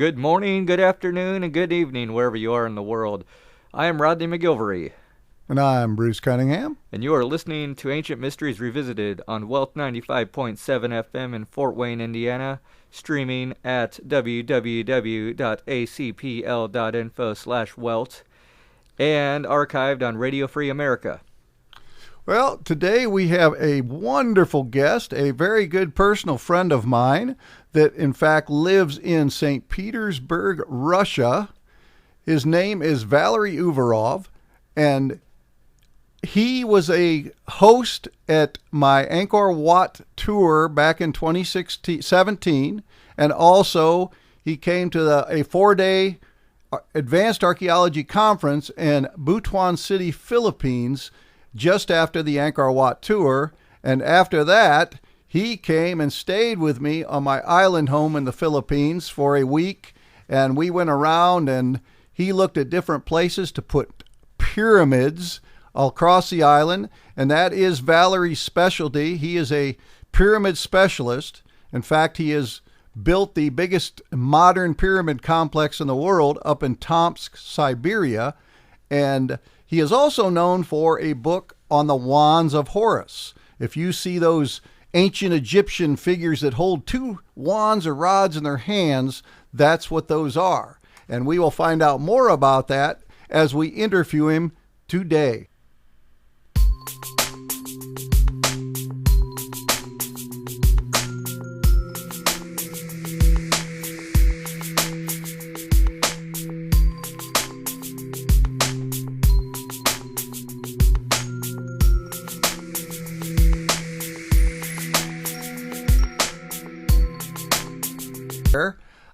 Good morning, good afternoon, and good evening, wherever you are in the world. I am Rodney McGilvery, And I'm Bruce Cunningham. and you are listening to Ancient Mysteries Revisited on Wealth 95.7 FM in Fort Wayne, Indiana, streaming at www.acpl.info/wealth, and archived on Radio Free America. Well, today we have a wonderful guest, a very good personal friend of mine that in fact lives in St. Petersburg, Russia. His name is Valery Uvarov, and he was a host at my Angkor Wat tour back in 2017, and also he came to a 4-day advanced archaeology conference in Butuan City, Philippines, just after the Angkor Wat tour. And after that, he came and stayed with me on my island home in the Philippines for a week, and we went around and he looked at different places to put pyramids across the island, and that is Valery's specialty. He is a pyramid specialist. In fact, he has built the biggest modern pyramid complex in the world up in Tomsk, Siberia, and he is also known for a book on the wands of Horus. If you see those ancient Egyptian figures that hold two wands or rods in their hands, that's what those are. And we will find out more about that as we interview him today.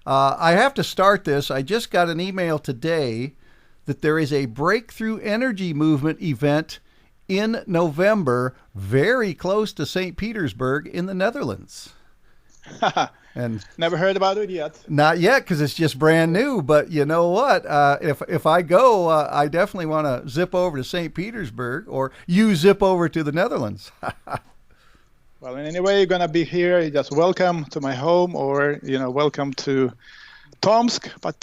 I have to start this. I just got an email today that there is a breakthrough energy movement event in November, very close to St. Petersburg in the Netherlands. And never heard about it yet. Not yet, because it's just brand new. But you know what? If I go, I definitely want to zip over to St. Petersburg, or you zip over to the Netherlands. Well, in any way you're going to be here, you just welcome to my home, or, welcome to Tomsk. But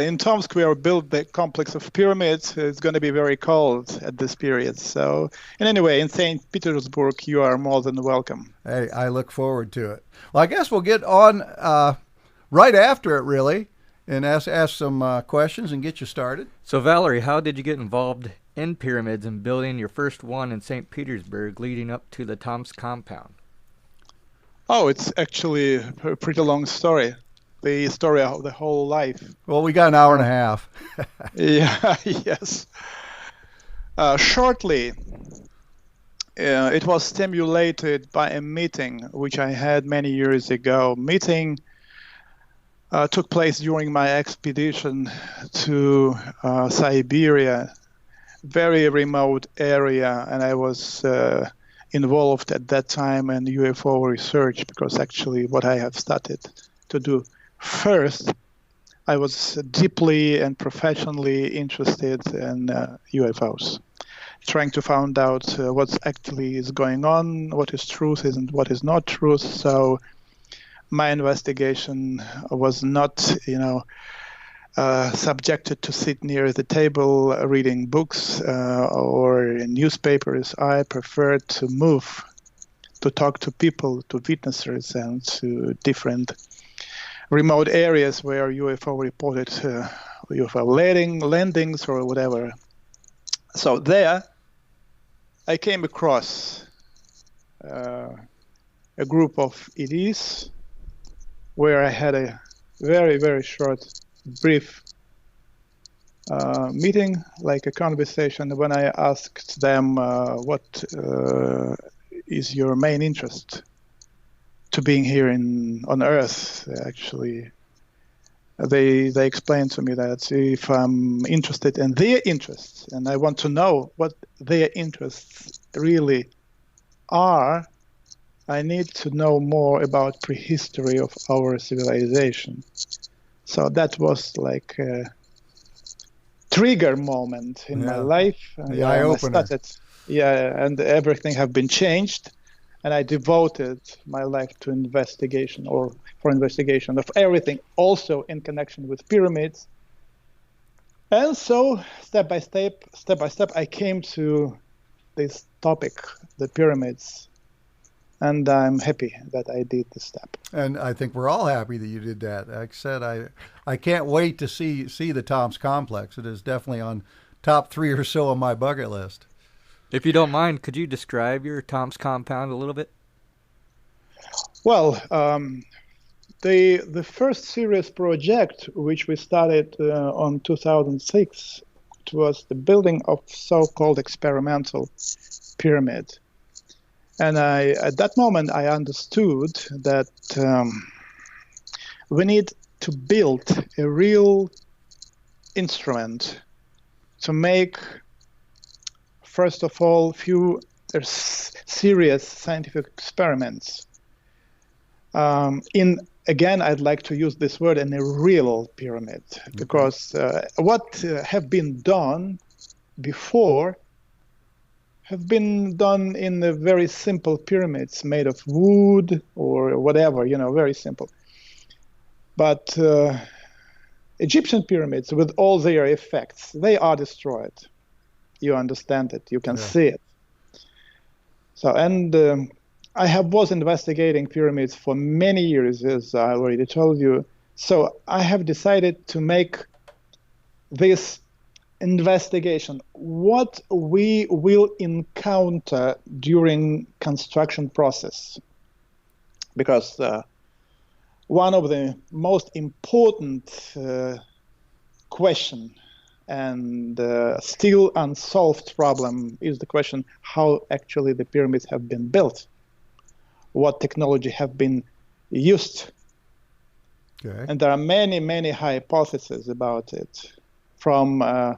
in Tomsk, we are built the complex of pyramids. It's going to be very cold at this period. So in any way, in St. Petersburg, you are more than welcome. Hey, I look forward to it. Well, I guess we'll get on right after it, really, and ask some questions and get you started. So, Valery, how did you get involved in pyramids and building your first one in St. Petersburg leading up to the Tomsk compound? Oh, it's actually a pretty long story. The story of the whole life. Well, we got an hour and a half. Yeah, yes. Shortly, it was stimulated by a meeting which I had many years ago. Meeting took place during my expedition to Siberia, very remote area, and I was involved at that time in UFO research, because actually what I have started to do first, I was deeply and professionally interested in UFOs, trying to find out what actually is going on, what is truth and what is not truth. So my investigation was not, subjected to sit near the table reading books or newspapers. I preferred to move, to talk to people, to witnesses, and to different remote areas where UFO reported UFO landings or whatever. So there, I came across a group of EDs where I had a very, very short, brief meeting, like a conversation, when I asked them what is your main interest to being here on Earth. Actually, they explained to me that if I'm interested in their interests and I want to know what their interests really are, I need to know more about prehistory of our civilization. So that was like a trigger moment in my life. The eye opener. And everything have been changed. and I devoted my life to investigation of everything, also in connection with pyramids. And so, step by step, I came to this topic, the pyramids, and I'm happy that I did this step. And I think we're all happy that you did that. Like I said, I can't wait to see the Tomsk complex. It is definitely on top 3 or so on my bucket list. If you don't mind, could you describe your Tomsk compound a little bit? Well, the first serious project, which we started on 2006, it was the building of so-called experimental pyramid. And at that moment, I understood that we need to build a real instrument to make, first of all, few serious scientific experiments. Again, I'd like to use this word, in a real pyramid, because what have been done before have been done in the very simple pyramids made of wood or whatever, very simple. But Egyptian pyramids, with all their effects, they are destroyed. You understand it. You can see it. So, and I was investigating pyramids for many years, as I already told you. So I have decided to make this investigation, what we will encounter during construction process. Because one of the most important question and still unsolved problem is the question how actually the pyramids have been built, what technology have been used. Okay. And there are many, many hypotheses about it, from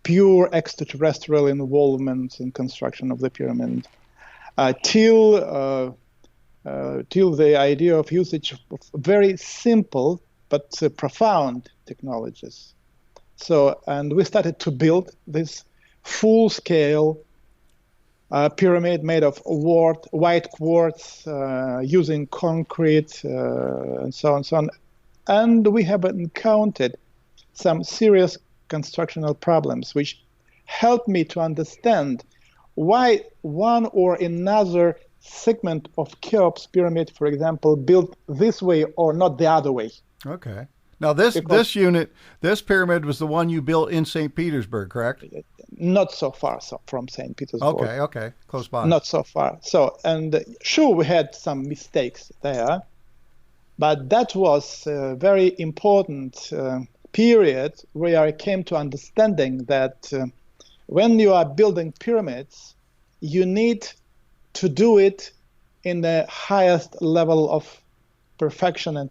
pure extraterrestrial involvement in construction of the pyramid till the idea of usage of very simple but profound technologies. So, and we started to build this full-scale pyramid made of white quartz, using concrete, and so on. And we have encountered some serious constructional problems, which helped me to understand why one or another segment of Cheops pyramid, for example, built this way or not the other way. Okay. Now this pyramid was the one you built in St. Petersburg, correct? Not so far from St. Petersburg. Okay, close by. Not so far. So, and sure, we had some mistakes there, but that was a very important period where I came to understanding that when you are building pyramids, you need to do it in the highest level of perfection and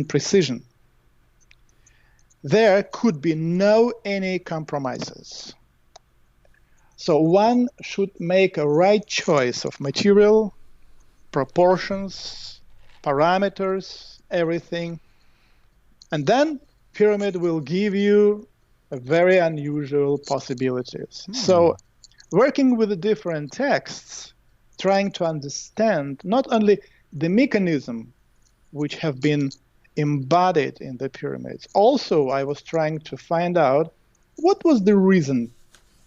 precision. There could be no any compromises. So one should make a right choice of material, proportions, parameters, everything. And then pyramid will give you a very unusual possibilities. So working with the different texts, trying to understand not only the mechanism which have been embodied in the pyramids. Also, I was trying to find out what was the reason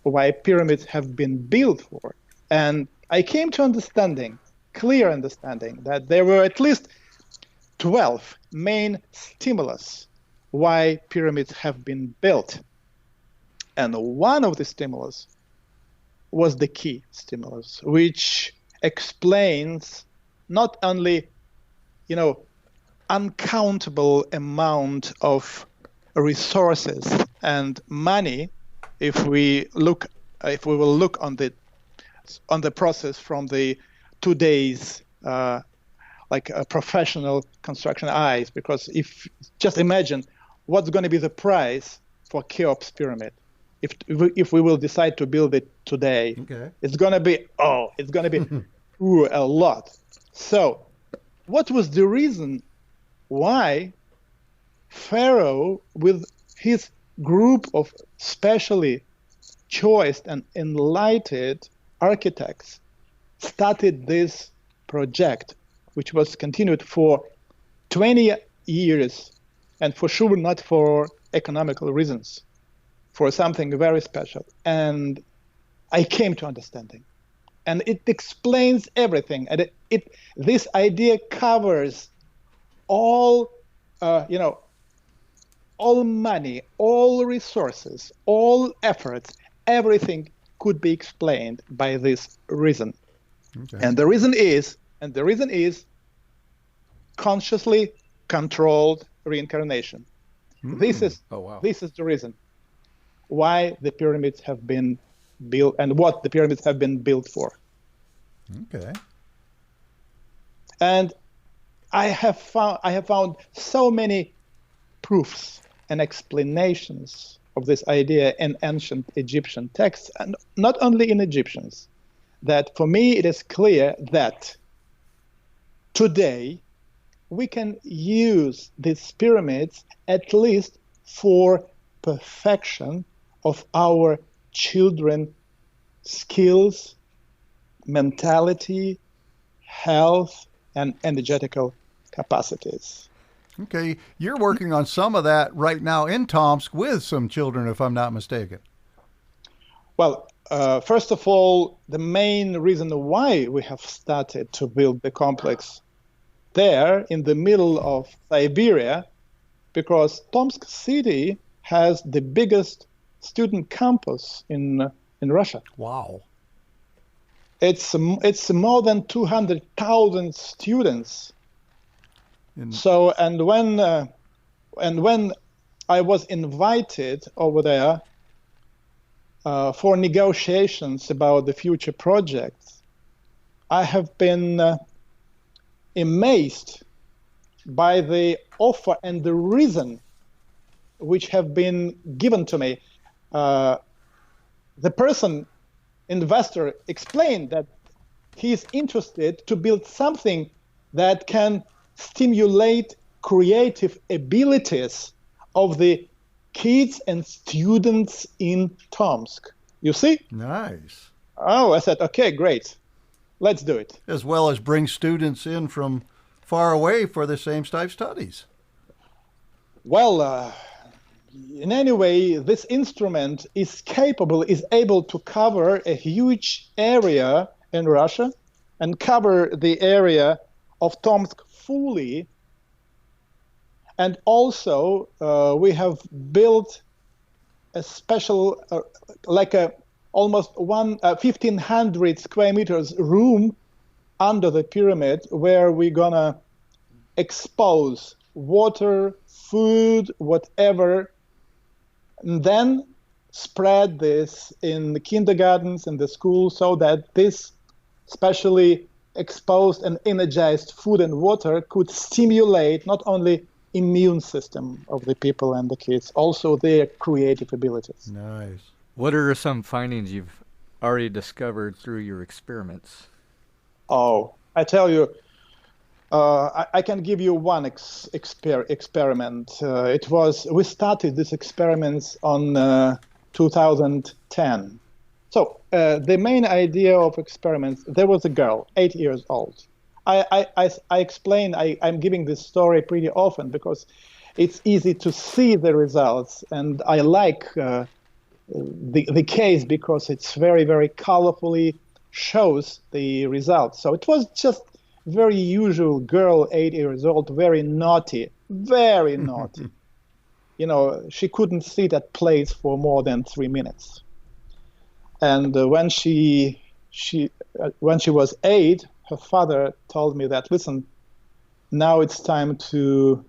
why pyramids have been built for. And I came to clear understanding, that there were at least 12 main stimulus why pyramids have been built. And one of the stimulus was the key stimulus, which explains not only, uncountable amount of resources and money, if we will look on the process from the today's like a professional construction eyes, because if just imagine what's going to be the price for Cheops pyramid if we will decide to build it today. Okay. It's going to be a lot. So what was the reason why Pharaoh, with his group of specially choiced and enlightened architects, started this project, which was continued for 20 years, and for sure not for economical reasons, for something very special. And I came to understanding. And it explains everything. And this idea covers all, all money, all resources, all efforts, everything could be explained by this reason. Okay. And the reason is consciously controlled reincarnation. This is the reason why the pyramids have been built and what the pyramids have been built for. Okay. And I have found so many proofs and explanations of this idea in ancient Egyptian texts, and not only in Egyptians, that for me it is clear that today we can use these pyramids at least for perfection of our children skills, mentality, health, and energetical capacities. Okay, you're working on some of that right now in Tomsk with some children, if I'm not mistaken. Well, first of all, the main reason why we have started to build the complex there in the middle of Siberia, because Tomsk city has the biggest student campus in Russia. Wow. It's more than 200,000 students. So, and when I was invited over there for negotiations about the future projects, I have been amazed by the offer and the reason which have been given to me. The investor explained that he is interested to build something that can stimulate creative abilities of the kids and students in Tomsk. You see? Nice. Oh, I said, okay, great. Let's do it. As well as bring students in from far away for the same type studies. Well, in any way, this instrument is able to cover a huge area in Russia and cover the area of Tomsk fully. And also, we have built a special, almost 1,500 square meters room under the pyramid where we're gonna expose water, food, whatever, and then spread this in the kindergartens and the schools so that this specially exposed and energized food and water could stimulate not only immune system of the people and the kids, also their creative abilities. Nice. What are some findings you've already discovered through your experiments? Oh, I tell you, I can give you one experiment. We started these experiments on 2010. So the main idea of experiments, there was a girl, 8 years old. I explain, I'm giving this story pretty often because it's easy to see the results, and I like the case because it's very, very colorfully shows the results. So it was just very usual girl, 8 years old, very naughty. You know, she couldn't sit at place for more than 3 minutes. And when she was 8, her father told me that, listen, now it's time to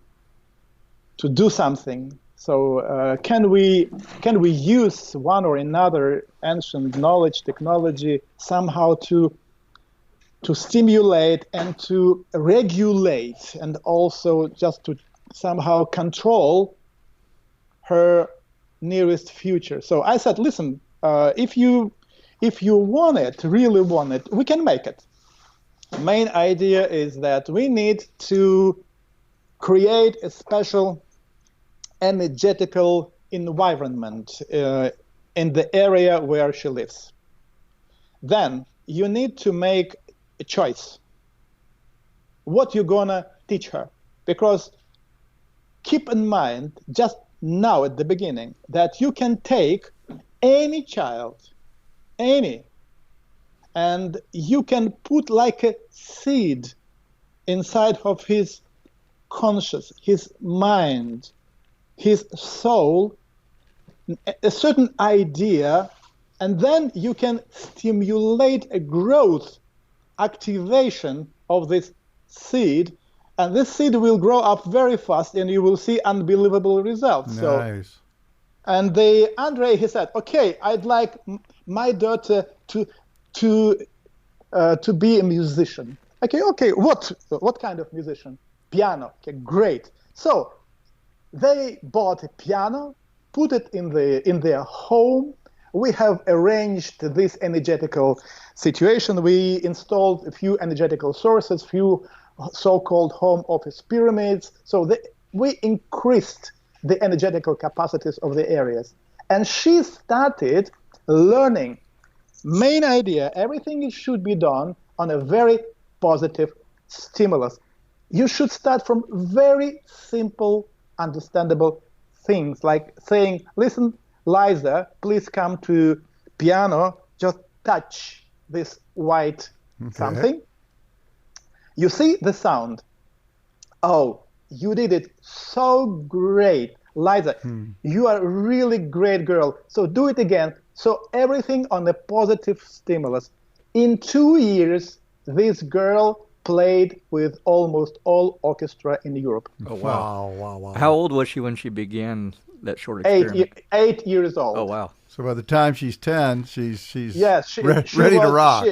do something. So can we use one or another ancient knowledge, technology somehow to stimulate and to regulate and also just to somehow control her nearest future? So I said, listen, if you want it, really want it, we can make it. Main idea is that we need to create a special energetical environment in the area where she lives. Then you need to make a choice. what you're gonna teach her. Because keep in mind, just now at the beginning, that you can take any child, any, and you can put like a seed inside of his conscious, his mind, his soul, a certain idea, and then you can stimulate a growth, activation of this seed, and this seed will grow up very fast, and you will see unbelievable results. Nice. So, and Andrei, he said, okay, I'd like my daughter to be a musician. Okay, what kind of musician? Piano. Okay, great. So they bought a piano, put it in their home. We have arranged this energetical situation. We installed a few energetical sources, few so-called home office pyramids. So we increased the energetical capacities of the areas. And she started learning. Main idea, everything should be done on a very positive stimulus. You should start from very simple, understandable things, like saying, listen, Liza, please come to piano, just touch this white something. You see the sound. Oh, you did it so great. Liza, you are a really great girl. So do it again. So everything on a positive stimulus. In 2 years, this girl played with almost all orchestra in Europe. Oh, wow. Wow. How old was she when she began that short experiment? 8 years old. Oh, wow. So by the time she's 10, she's she ready to rock.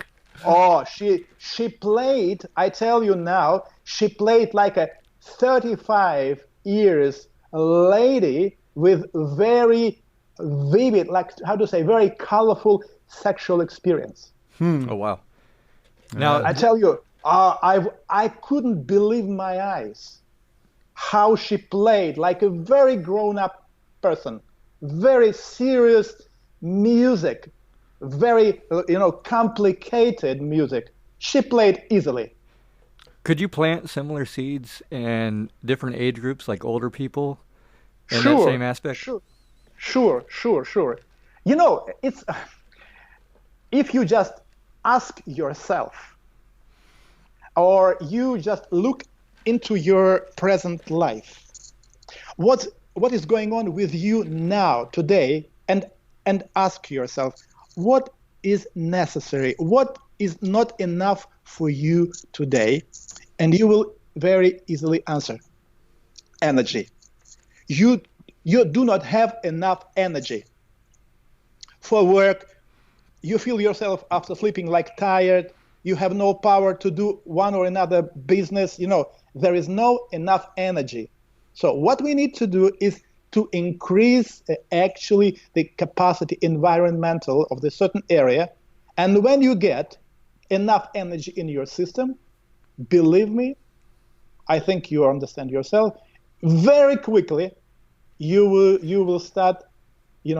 She played, I tell you now, she played like a 35 years lady with very vivid, like how to say, very colorful sexual experience. Oh, wow. Now, I tell you, I couldn't believe my eyes how she played like a very grown-up person, very serious music, very complicated music. She played easily. could you plant similar seeds in different age groups, like older people, in that same aspect? Sure. It's if you just ask yourself, or you just look into your present life, what is going on with you now, today, and ask yourself, what is necessary, what is not enough for you today, and you will very easily answer. Energy. You do not have enough energy for work. You feel yourself after sleeping like tired. You have no power to do one or another business. There is no enough energy. So what we need to do is to increase actually the capacity environmental of the certain area. And when you get enough energy in your system, believe me, I think you understand yourself, very quickly you will start, you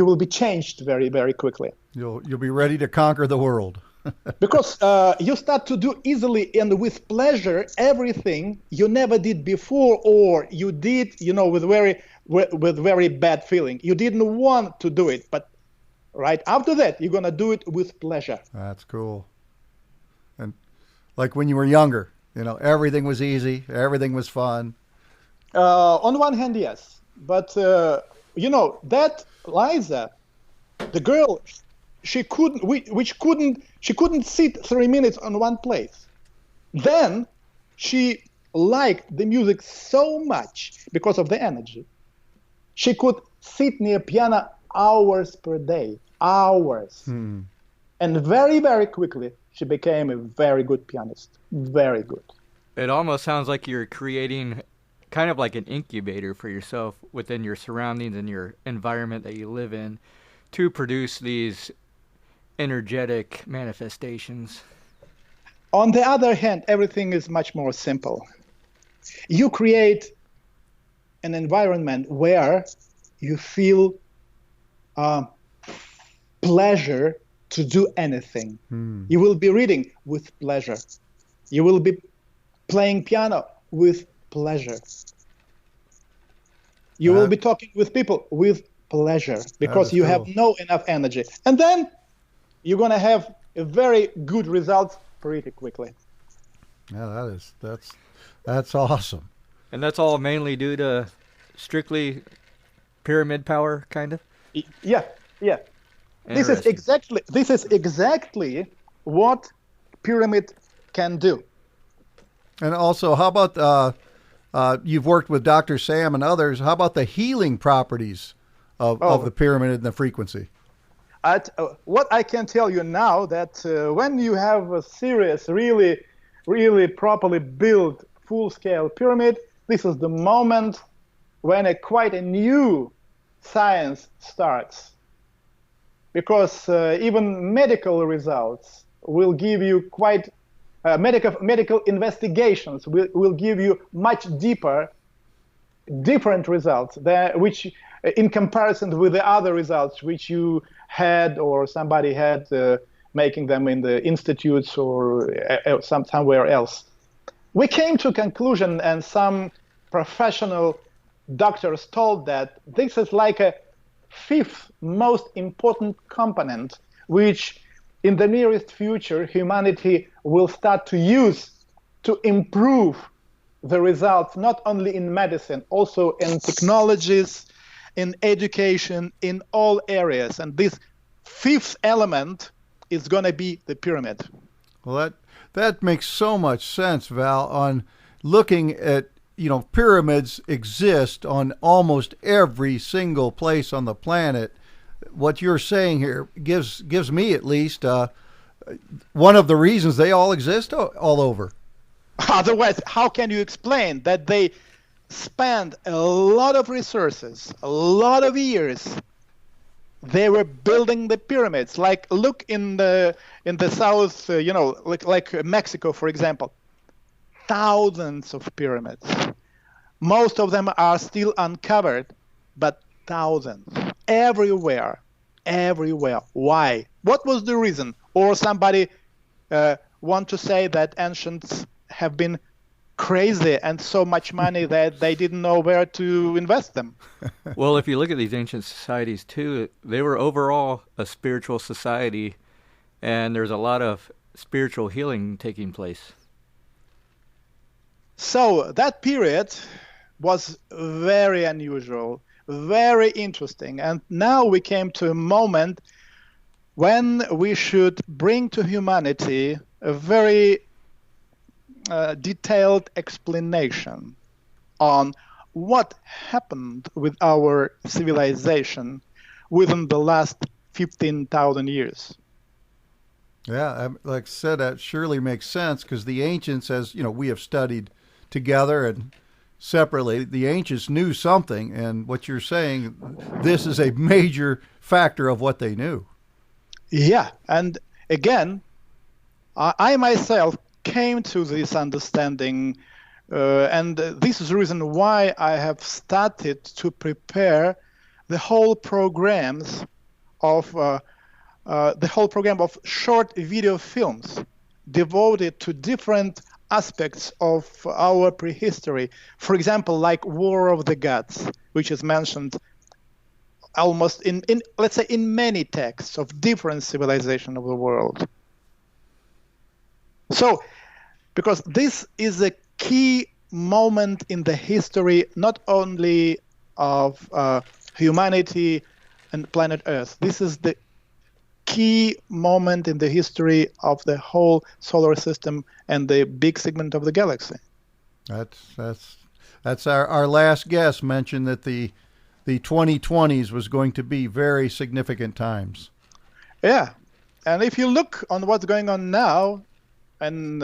will be changed very, very quickly. You'll be ready to conquer the world. Because you start to do easily and with pleasure everything you never did before, or you did, with very bad feeling. You didn't want to do it, but right after that, you're gonna do it with pleasure. That's cool. And like when you were younger, everything was easy, everything was fun. On one hand, yes, but that Liza, the girl, she couldn't sit 3 minutes on one place. Then she liked the music so much because of the energy. She could sit near piano hours per day, hours. And very, very quickly, she became a very good pianist. Very good. It almost sounds like you're creating kind of like an incubator for yourself within your surroundings and your environment that you live in to produce these energetic manifestations. On the other hand, everything is much more simple. You create an environment where you feel pleasure to do anything. You will be reading with pleasure. You will be playing piano with pleasure. You will be talking with people with pleasure because you have no enough energy. And then you're going to have a very good result pretty quickly. Yeah, that's awesome. And that's all mainly due to strictly pyramid power, kind of? Yeah. This is exactly what pyramid can do. And also, how about you've worked with Dr. Sam and others? How about the healing properties of the pyramid and the frequency? What I can tell you now that when you have a serious, really, really properly built full-scale pyramid, this is the moment when quite a new science starts. Because even medical results will give you quite medical investigations will give you much different results which in comparison with the other results which you had or somebody had making them in the institutes or somewhere else. We came to a conclusion, and some professional doctors told that this is like a fifth most important component which in the nearest future humanity will start to use to improve the results, not only in medicine, also in technologies, in education, in all areas. And this fifth element is going to be the pyramid. Well, that makes so much sense, Val, on looking at, pyramids exist on almost every single place on the planet. What you're saying here gives me at least one of the reasons they all exist all over. Otherwise, how can you explain that they spend a lot of resources, a lot of years? They were building the pyramids. Like, look in the south, like Mexico, for example. Thousands of pyramids. Most of them are still uncovered, but thousands. Everywhere. Why? What was the reason? Or somebody want to say that ancients have been crazy and so much money that they didn't know where to invest them. Well, if you look at these ancient societies too, they were overall a spiritual society, and there's a lot of spiritual healing taking place. So that period was very unusual, very interesting. And now we came to a moment when we should bring to humanity a very detailed explanation on what happened with our civilization within the last 15,000 years. Yeah, like I said, that surely makes sense because the ancients, as we have studied together and separately, the ancients knew something, and what you're saying, this is a major factor of what they knew. Yeah, and again, I myself came to this understanding, and this is the reason why I have started to prepare the whole programs of short video films devoted to different aspects of our prehistory. For example, like War of the Gods, which is mentioned almost in let's say in many texts of different civilizations of the world. So, because this is a key moment in the history, not only of humanity and planet Earth. This is the key moment in the history of the whole solar system and the big segment of the galaxy. That's our last guest mentioned that the 2020s was going to be very significant times. Yeah, and if you look on what's going on now, and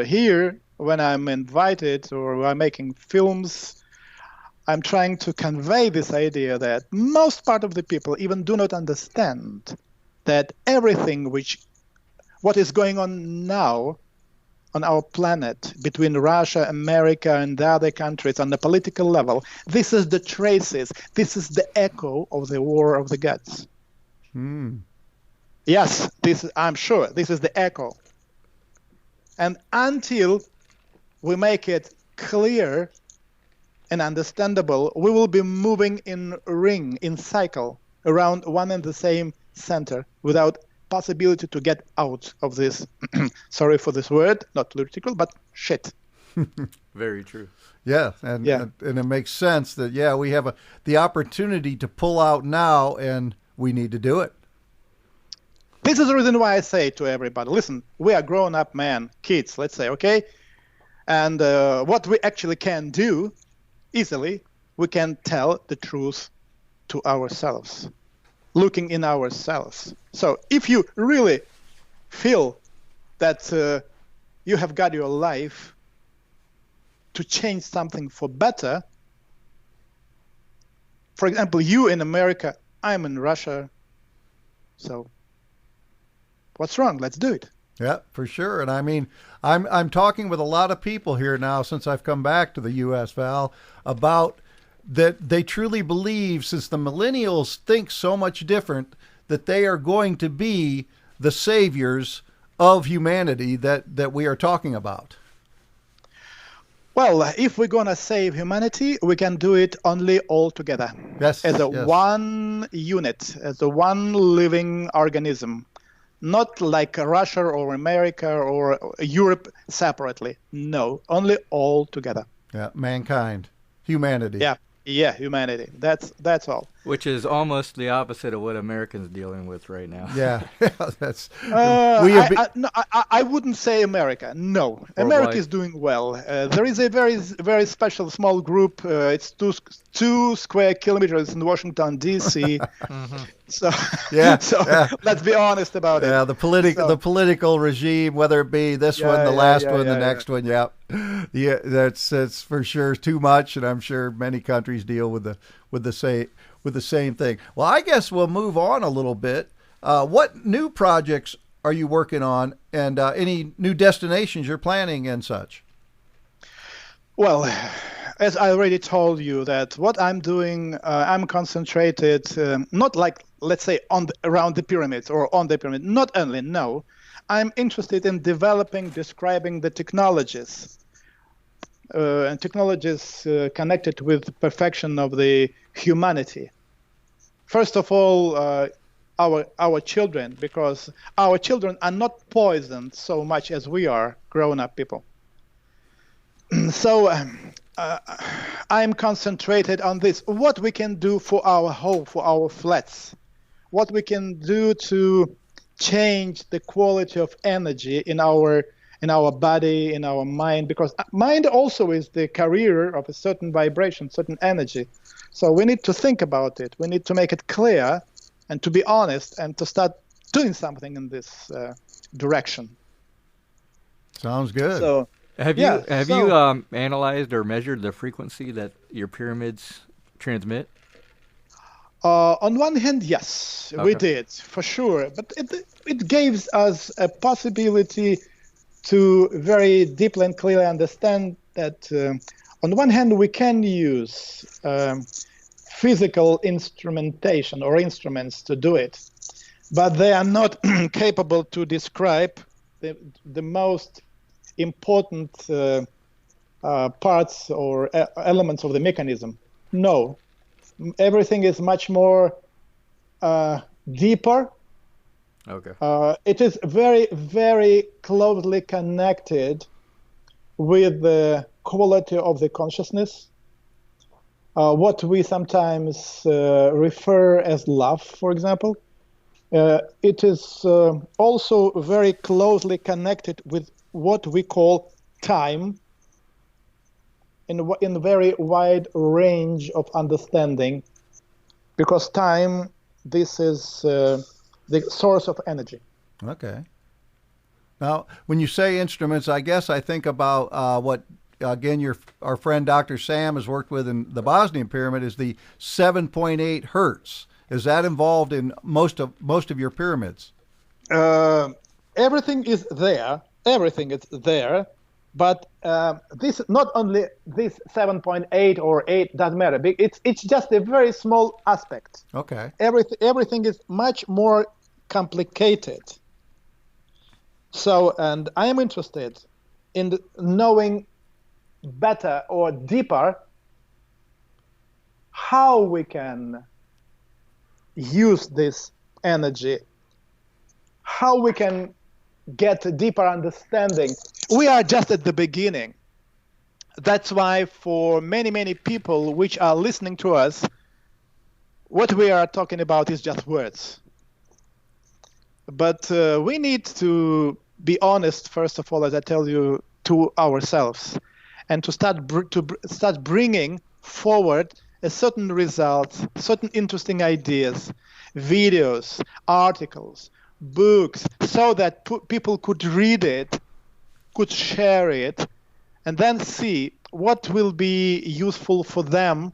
here when I'm invited or I'm making films, I'm trying to convey this idea that most part of the people even do not understand that everything what is going on now on our planet between Russia, America, and the other countries on the political level, this is the traces, this is the echo of the War of the Gods. Yes, I'm sure this is the echo. And until we make it clear and understandable, we will be moving in ring, in cycle, around one and the same center without possibility to get out of this, sorry for this word, not political, but shit. Very true. Yeah, and it makes sense that, we have the opportunity to pull out now, and we need to do it. This is the reason why I say to everybody, listen, we are grown-up men, kids, let's say, okay? And what we actually can do easily, we can tell the truth to ourselves, looking in ourselves. So if you really feel that you have got your life to change something for better, for example, you in America, I'm in Russia, so what's wrong? Let's do it. Yeah, for sure. And I mean, I'm talking with a lot of people here now since I've come back to the U.S., Val, about that they truly believe, since the millennials think so much different, that they are going to be the saviors of humanity that we are talking about. Well, if we're going to save humanity, we can do it only all together. Yes. As one unit, as a one living organism. Not like Russia or America or Europe separately. No, only all together. Yeah, mankind, humanity. Yeah, humanity. That's all. Which is almost the opposite of what Americans are dealing with right now. Yeah, that's. I wouldn't say America. No, Worldwide. America is doing well. There is a very, very special small group. It's 2 square kilometers in Washington D.C. So let's be honest about it. Yeah, the political regime, whether it be this one, the last one, the next one. Yeah, that's for sure too much, and I'm sure many countries deal with the same thing. Well, I guess we'll move on a little bit. What new projects are you working on, and any new destinations you're planning and such? Well, as I already told you, that what I'm doing, I'm concentrated not like, let's say, around the pyramids or on the pyramid. Not only, no. I'm interested in describing the technologies. And technologies connected with perfection of the humanity. First of all, our children, because our children are not poisoned so much as we are grown-up people. So I'm concentrated on this. What we can do for our home, for our flats. What we can do to change the quality of energy in our body, in our mind, because mind also is the carrier of a certain vibration, certain energy. So we need to think about it. We need to make it clear and to be honest and to start doing something in this direction. Sounds good. So, have you analyzed or measured the frequency that your pyramids transmit? On one hand, yes, we did, for sure. But it gives us a possibility to very deeply and clearly understand that on one hand we can use physical instrumentation or instruments to do it, but they are not capable to describe the most important parts or elements of the mechanism. No, everything is much more deeper. Okay. It is very, very closely connected with the quality of the consciousness, what we sometimes refer as love, for example. It is also very closely connected with what we call time in a very wide range of understanding, because time, this is the source of energy. Okay. Now, when you say instruments, I guess I think about what, again, our friend Dr. Sam has worked with in the Bosnian pyramid, is the 7.8 hertz. Is that involved in most of your pyramids? Everything is there. Everything is there. But this, not only this 7.8 or 8, doesn't matter. It's just a very small aspect. Okay. Everything is much more complicated. So, and I am interested in knowing better or deeper how we can use this energy, how we can get a deeper understanding. We are just at the beginning. That's why for many, many people which are listening to us, what we are talking about is just words. But we need to be honest, first of all, as I tell you, to ourselves, and to start bringing forward a certain results, certain interesting ideas, videos, articles, books, so that people could read it, could share it, and then see what will be useful for them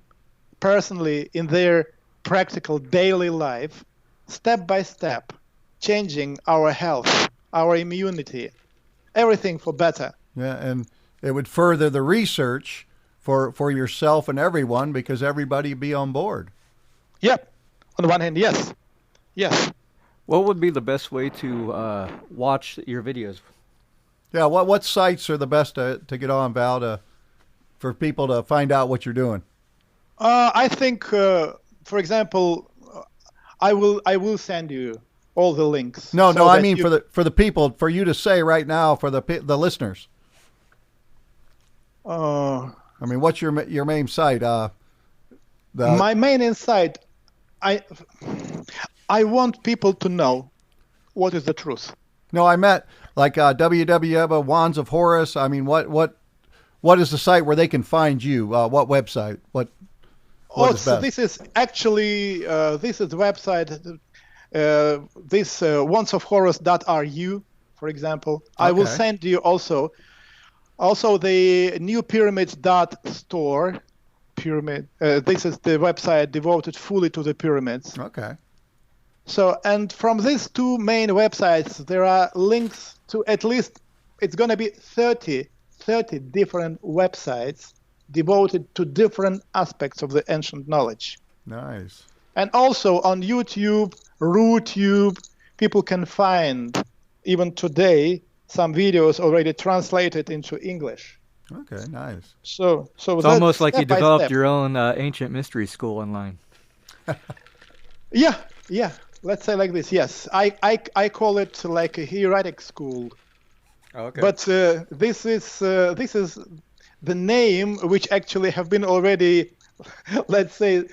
personally in their practical daily life, step by step, changing our health, our immunity, everything for better. Yeah, and it would further the research for yourself and everyone, because everybody be on board. Yep. On the one hand, yes. Yes. What would be the best way to watch your videos? Yeah, what sites are the best to get on, Val, for people to find out what you're doing? I think, for example, I will send you all the links. No, I mean for the people, for you to say right now for the listeners. I mean, what's your main site? My main insight, I want people to know what is the truth. No, I meant like www. Wands of Horus. I mean, what is the site where they can find you? What website? What is best? This is actually this is the website. This wandsofhorus.ru, for example. Okay. I will send you also the new pyramids.store. Pyramid. This is the website devoted fully to the pyramids. Okay. So, and from these two main websites, there are links to at least, it's going to be 30 different websites devoted to different aspects of the ancient knowledge. Nice. And also on YouTube, RooTube, people can find, even today, some videos already translated into English. Okay, nice. So it's almost like you developed your own ancient mystery school online. Yeah. Let's say like this. Yes, I call it like a heretic school. Okay. But this is the name which actually have been already, let's say,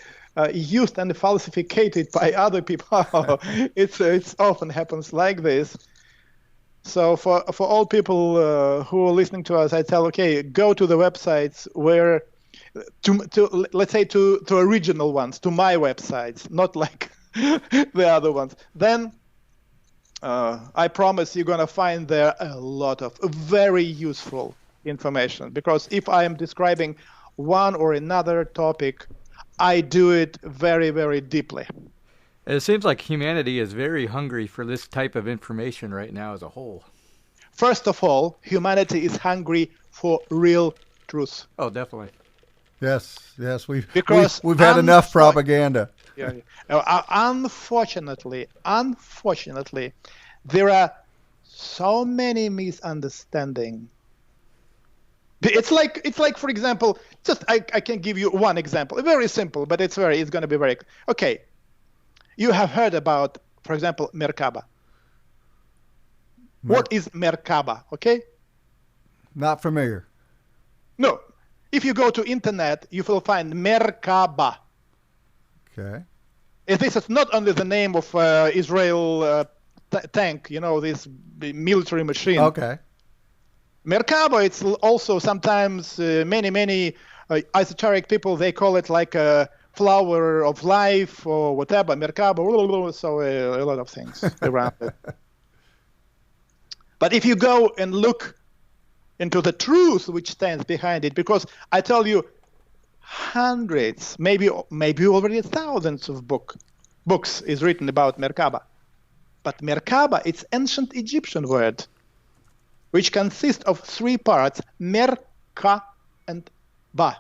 used and falsified by other people. It's often happens like this. So for all people who are listening to us, I tell, okay, go to the websites where to let's say to original ones, to my websites, not like the other ones. Then I promise you're gonna find there a lot of very useful information, because if I am describing one or another topic, I do it very, very deeply. It seems like humanity is very hungry for this type of information right now as a whole. First of all, humanity is hungry for real truth. Oh, definitely. Yes, we've had enough propaganda. Yeah. Unfortunately, there are so many misunderstandings. It's like, for example, just I can give you one example, very simple, but it's going to be very okay. You have heard about, for example, Merkaba. What is Merkaba? Okay. Not familiar. No. If you go to internet, you will find Merkaba. Okay. And this is not only the name of Israel tank, this military machine. Okay. Merkaba, it's also sometimes many esoteric people, they call it like a flower of life or whatever. Merkaba, so a lot of things around it. But if you go and look into the truth which stands behind it, because I tell you, hundreds, maybe already thousands of books is written about Merkaba. But Merkaba, it's ancient Egyptian word, which consists of three parts, Mer, Ka, and Ba.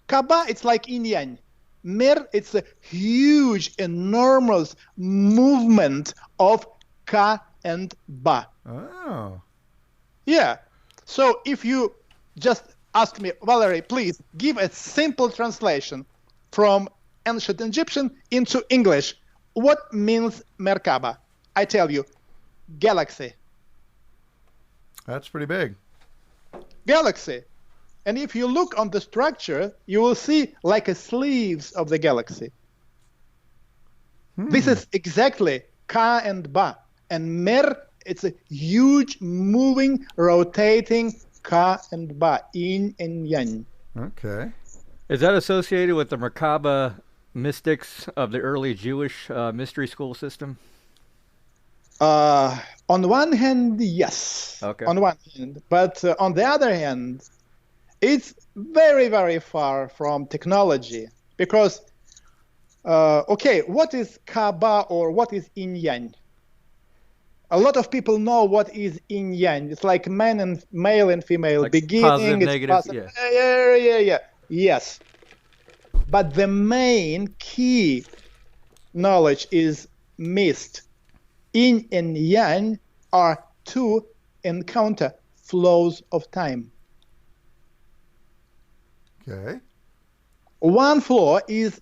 Kaba, it's like yin yang. Mer, it's a huge, enormous movement of Ka and Ba. Oh. Yeah. So if you just ask me, Valery, please give a simple translation from ancient Egyptian into English. What means Merkaba? I tell you, galaxy. That's pretty big. Galaxy. And if you look on the structure, you will see like a sleeves of the galaxy. This is exactly Ka and Ba. And Mer, it's a huge, moving, rotating Ka and Ba, yin and yang. Okay. Is that associated with the Merkaba mystics of the early Jewish mystery school system? On one hand, yes. Okay. On one hand. But on the other hand, it's very, very far from technology. Because, what is Kaaba or what is yin yang? A lot of people know what is yin yang. It's like male and female. Like beginning, positive, it's negative, positive. Yeah. Yes. But the main key knowledge is missed. Yin and yang are two encounter flows of time. Okay. One flow is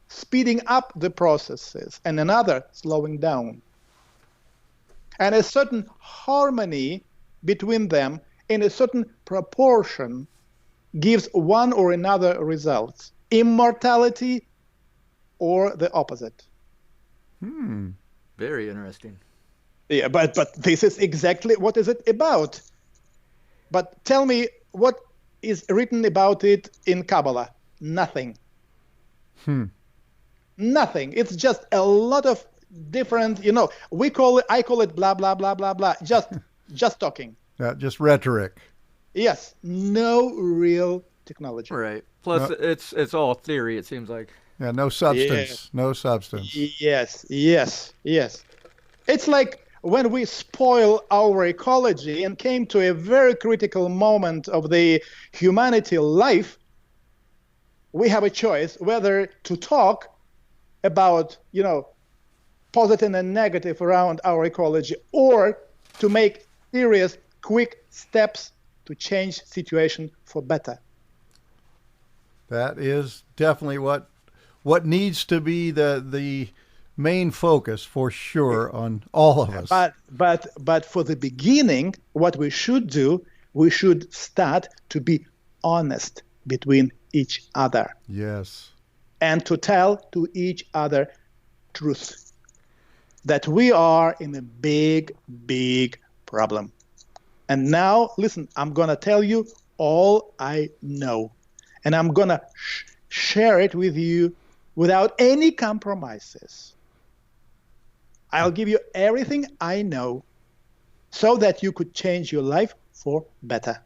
speeding up the processes and another slowing down. And a certain harmony between them in a certain proportion gives one or another results. Immortality or the opposite. Very interesting. Yeah, but this is exactly what is it about. But tell me, what is written about it in Kabbalah? Nothing. Nothing. It's just a lot of different, I call it blah, blah, blah, blah, blah. Just talking. Just rhetoric. Yes. No real technology. Right. Plus, it's all theory, it seems like. Yeah, no substance. No substance. Yes. It's like when we spoil our ecology and came to a very critical moment of the humanity life, we have a choice whether to talk about, positive and negative around our ecology, or to make serious, quick steps to change situation for better. That is definitely what needs to be the main focus for sure on all of us. But for the beginning, what we should do, we should start to be honest between each other. Yes. And to tell to each other truth. That we are in a big, big problem. And now, listen, I'm going to tell you all I know. And I'm going to share it with you without any compromises. I'll give you everything I know so that you could change your life for better.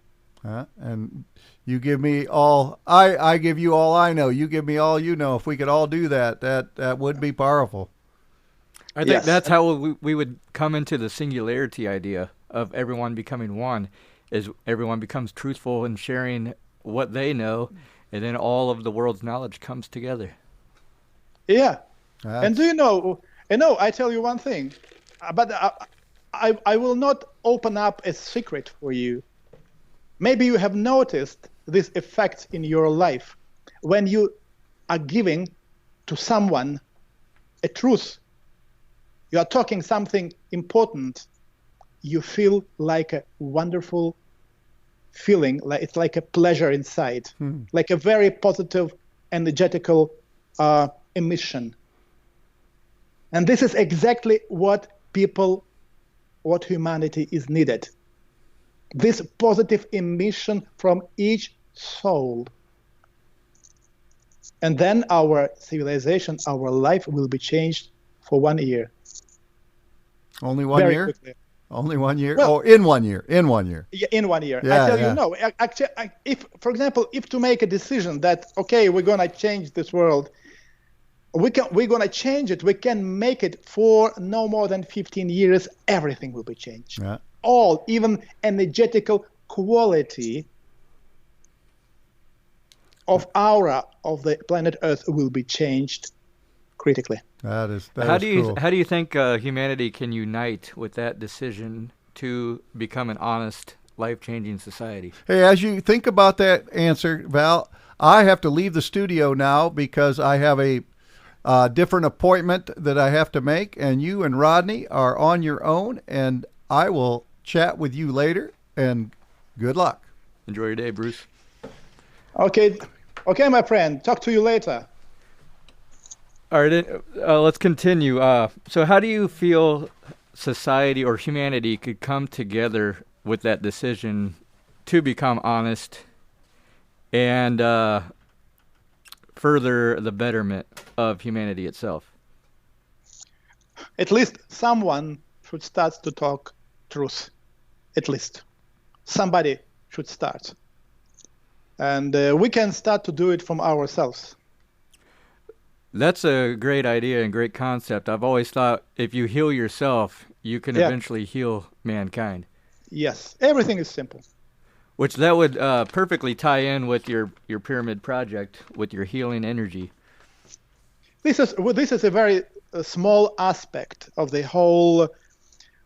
And you give me all, I give you all I know. You give me all you know. If we could all do that, that would be powerful. I think that's how we would come into the singularity idea of everyone becoming one, is everyone becomes truthful in sharing what they know, and then all of the world's knowledge comes together. Yeah. And do you know, I tell you one thing, but I will not open up a secret for you. Maybe you have noticed this effect in your life. When you are giving to someone a truth, you are talking something important, you feel like a wonderful feeling, like it's like a pleasure inside, like a very positive, energetical emission. And this is exactly what humanity is needed. This positive emission from each soul. And then our civilization, our life will be changed for 1 year. Only 1 year? Quickly. Only 1 year? Well, in 1 year. In 1 year. Yeah, in 1 year. Yeah, I tell you, no. Actually, if, for example, if to make a decision that, okay, we're going to change this world, we're going to change it. We can make it for no more than 15 years. Everything will be changed. Yeah. All, even energetical quality. of aura of the planet Earth will be changed critically. That is cool. How do you think humanity can unite with that decision to become an honest, life-changing society? Hey, as you think about that answer, Val, I have to leave the studio now because I have a different appointment that I have to make, and you and Rodney are on your own, and I will chat with you later, and good luck. Enjoy your day, Bruce. Okay, my friend. Talk to you later. All right, let's continue. So how do you feel society or humanity could come together with that decision to become honest and further the betterment of humanity itself? At least someone should start to talk truth. At least somebody should start. And we can start to do it from ourselves. That's a great idea and great concept. I've always thought if you heal yourself, you can eventually heal mankind. Yes, everything is simple. Which that would perfectly tie in with your pyramid project, with your healing energy. This is a very small aspect of the whole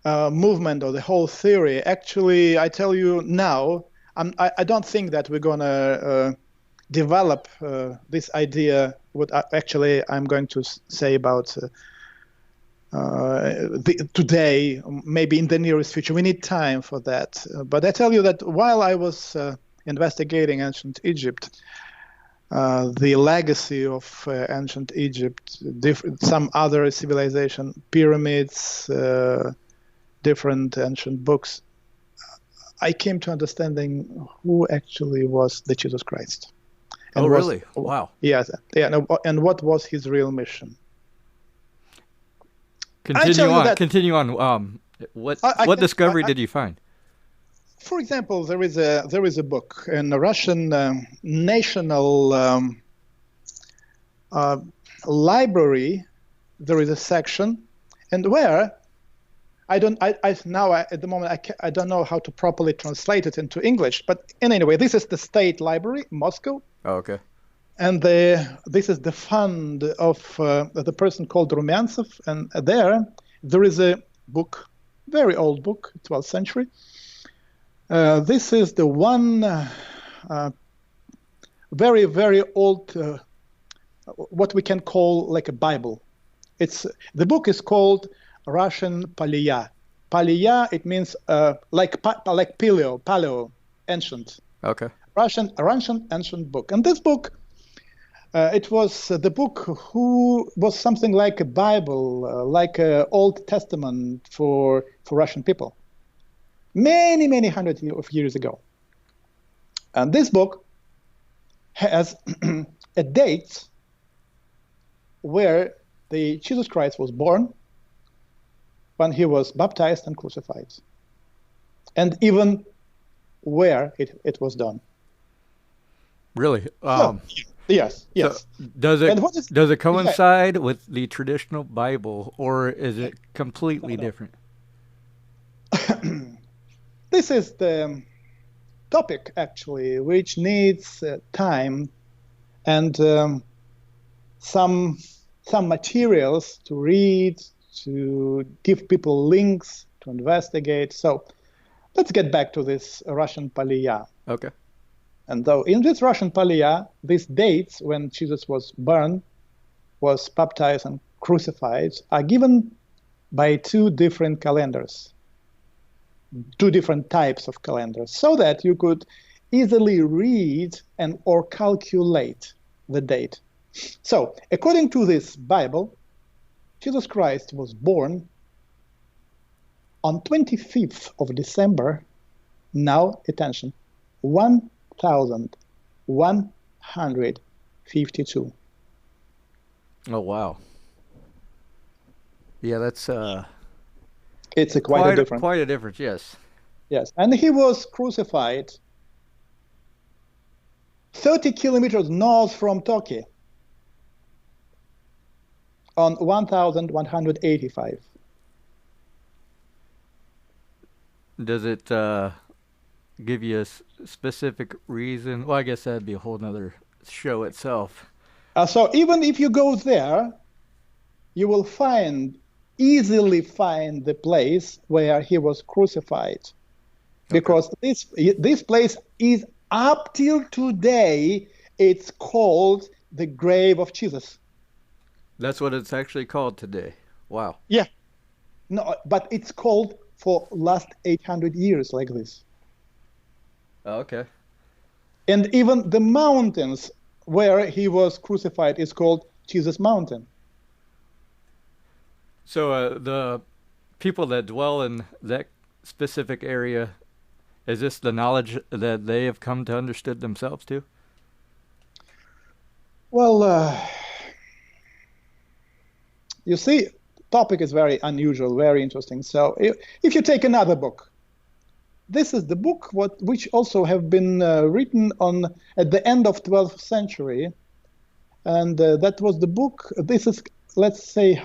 movement or the whole theory. Actually, I tell you now, I don't think that we're going to develop this idea, what actually I'm going to say about today, maybe in the nearest future. We need time for that. But I tell you that while I was investigating ancient Egypt, the legacy of ancient Egypt, some other civilization, pyramids, different ancient books, I came to understanding who actually was the Jesus Christ. And really? Wow. Yes. Yeah. And what was his real mission? Continue on. What discovery did you find? For example, there is a book in the Russian national library. There is a section, and where at the moment I don't know how to properly translate it into English. But anyway, this is the State Library, Moscow. Oh, okay. And this is the fund of the person called Rumyantsev, and there is a book, very old book, 12th century. This is the one very, very old, what we can call like a Bible. The book is called Russian Paliya. Paliya, it means like paleo, ancient. Okay. Russian ancient book. And this book, it was the book who was something like a Bible, like an Old Testament for Russian people. Many, many hundred of years ago. And this book has a date where the Jesus Christ was born, when he was baptized and crucified, and even where it was done. Really? Yes. So does it coincide with the traditional Bible, or is it completely different? This is the topic, actually, which needs time and some materials to read, to give people links, to investigate. So let's get back to this Russian Paliya. Okay. And though in this Russian Paliya, these dates when Jesus was born, was baptized and crucified, are given by two different calendars, two different types of calendars, so that you could easily read or calculate the date. So, according to this Bible, Jesus Christ was born on 25th of December, now, attention, 1152. Oh, wow. Yeah, that's it's quite a difference. Quite a difference, yes. Yes, and he was crucified 30 kilometers north from Turkey on 1185. Does it give you a specific reason? Well, I guess that'd be a whole nother show itself. So even if you go there, you will easily find the place where he was crucified. Because this place is, up till today, it's called the grave of Jesus. That's what it's actually called today. Wow. Yeah. No, but it's called for last 800 years like this. Okay. And even the mountains where he was crucified is called Jesus Mountain. So the people that dwell in that specific area, is this the knowledge that they have come to understand themselves too? Well, you see, topic is very unusual, very interesting. So if you take another book, this is the book which also have been written at the end of 12th century. And that was the book, this is, let's say,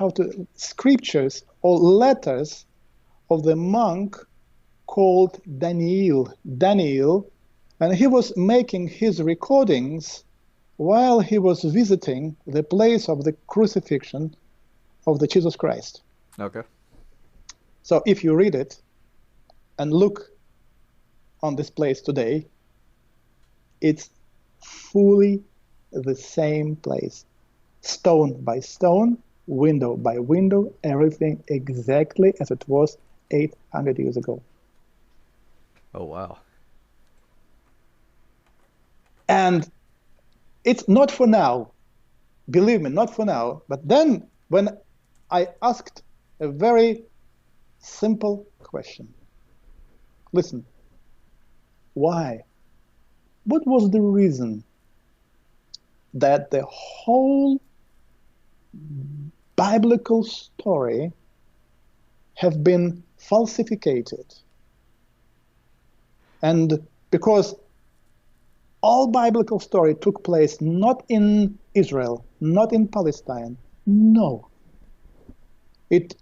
scriptures or letters of the monk called Daniel, and he was making his recordings while he was visiting the place of the crucifixion of the Jesus Christ. Okay. So if you read it and look on this place today, it's fully the same place. Stone by stone, window by window, everything exactly as it was 800 years ago. Oh, wow. And it's not for now. Believe me, not for now. But then when I asked a very simple question, listen, why? What was the reason that the whole biblical story have been falsificated? And because all biblical story took place not in Israel, not in Palestine, no.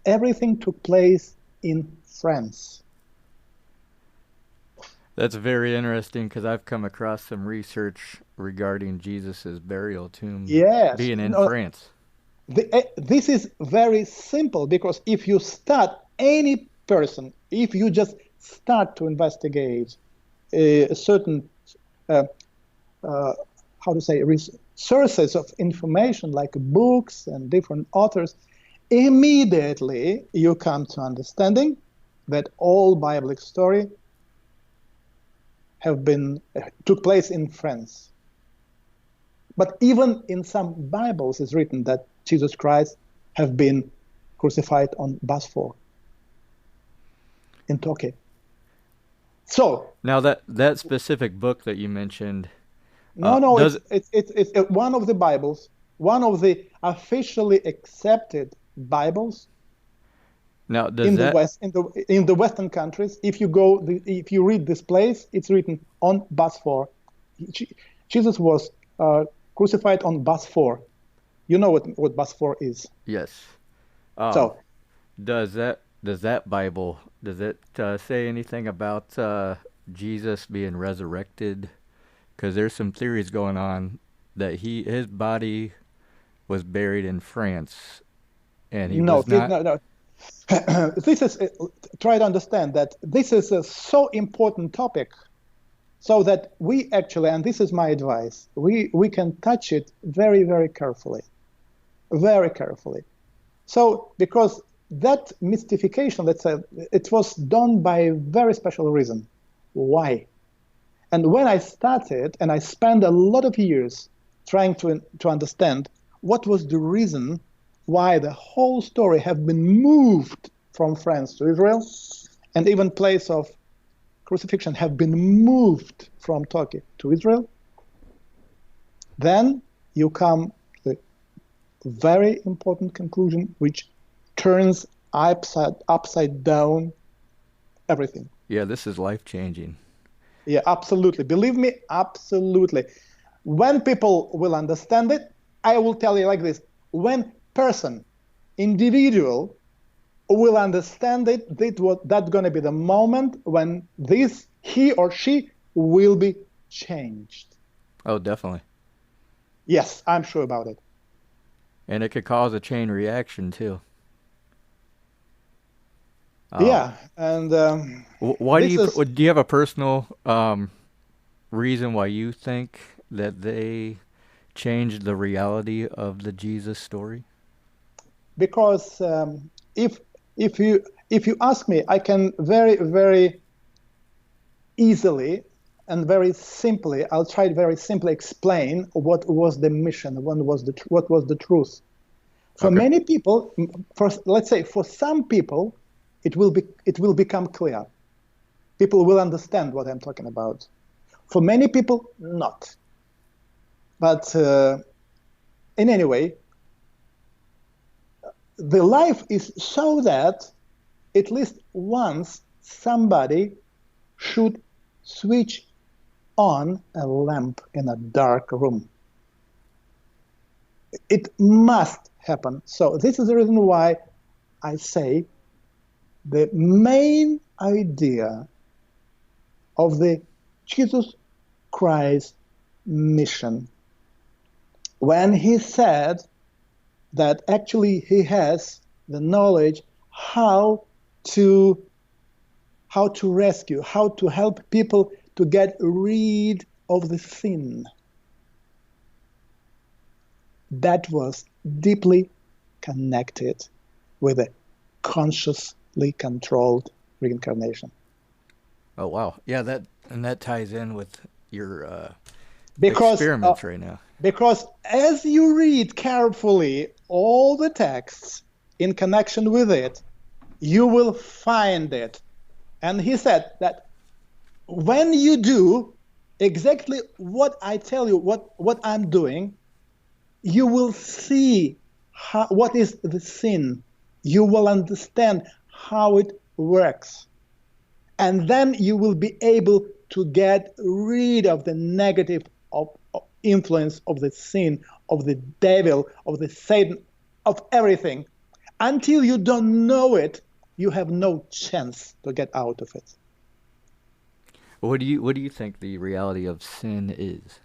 Everything took place in France. That's very interesting because I've come across some research regarding Jesus's burial tomb being in France. This is very simple because if you start, any person, if you just start to investigate a certain, sources of information like books and different authors, immediately you come to understanding that all biblical story took place in France. But even in some Bibles it's written that Jesus Christ have been crucified on Bosphor in Turkey. So now that specific book that you mentioned. It's one of the Bibles, one of the officially accepted Bibles. Now, in the Western countries, if you read this place, it's written on Bosphor. Jesus was crucified on Bosphor. You know what Bosphor is? Yes. So, does that Bible say anything about Jesus being resurrected? Because there's some theories going on that his body was buried in France, and he was not. No. This is try to understand that this is a so important topic, so that we actually, and this is my advice, we can touch it very, very carefully, very carefully. So because that mystification, let's say, it was done by a very special reason. Why? And when I started, and I spent a lot of years trying to understand what was the reason why the whole story have been moved from France to Israel, and even place of crucifixion have been moved from Turkey to Israel, then you come to a very important conclusion which turns upside down everything. Yeah, this is life-changing. Yeah, absolutely. Believe me, absolutely. When people will understand it, I will tell you like this. When individual will understand it, that's going to be the moment when he or she will be changed. Oh, definitely. Yes, I'm sure about it. And it could cause a chain reaction too. Um, Yeah, and why this is do you have a personal reason why you think that they changed the reality of the Jesus story? because if if you if you ask me, I can very very easily and very simply, I'll try to very simply explain what was the mission, what was the truth. For Okay. many people, for let's say for some people, it will become clear. People will understand what I'm talking about. For many people, not. But in any way, the life is so that at least once somebody should switch on a lamp in a dark room. It must happen. So this is the reason why I say the main idea of the Jesus Christ mission, when he said that actually he has the knowledge how to rescue, how to help people to get rid of the sin. That was deeply connected with a consciously controlled reincarnation. Oh wow, yeah, that ties in with your Because experiments right now. because as you read carefully all the texts in connection with it, you will find it. And he said that when you do exactly what I tell you, what I'm doing, you will see what is the sin. You will understand how it works. And then you will be able to get rid of the negative influence of the sin, of the devil, of the Satan, of everything. Until you don't know it, you have no chance to get out of it. What do you think the reality of sin is?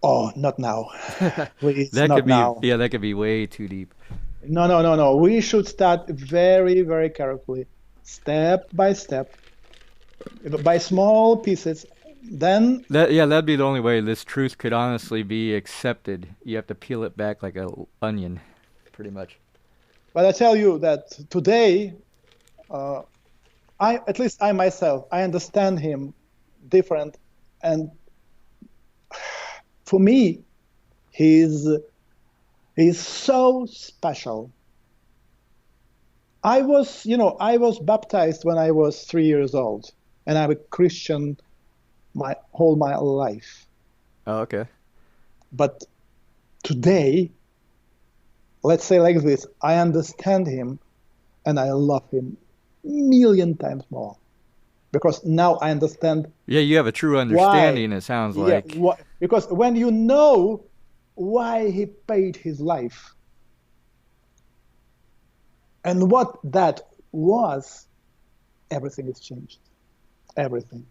Oh, not now. Please, That not could be, now. yeah, that could be way too deep. No, no, no, no. We should start very, very carefully, step by step, by small pieces. Then, That'd be the only way this truth could honestly be accepted. You have to peel it back like a onion, pretty much. but I tell you that today, uh, at least I myself, I understand him different, and for me, he's so special. I was baptized when I was 3 years old, and I'm a Christian my life. Oh, okay. But today, let's say like this, I understand him and I love him million times more because now I understand Yeah, you have a true why. understanding, it sounds Yeah, like. because when you know why he paid his life and what that was, everything is changed. Everything.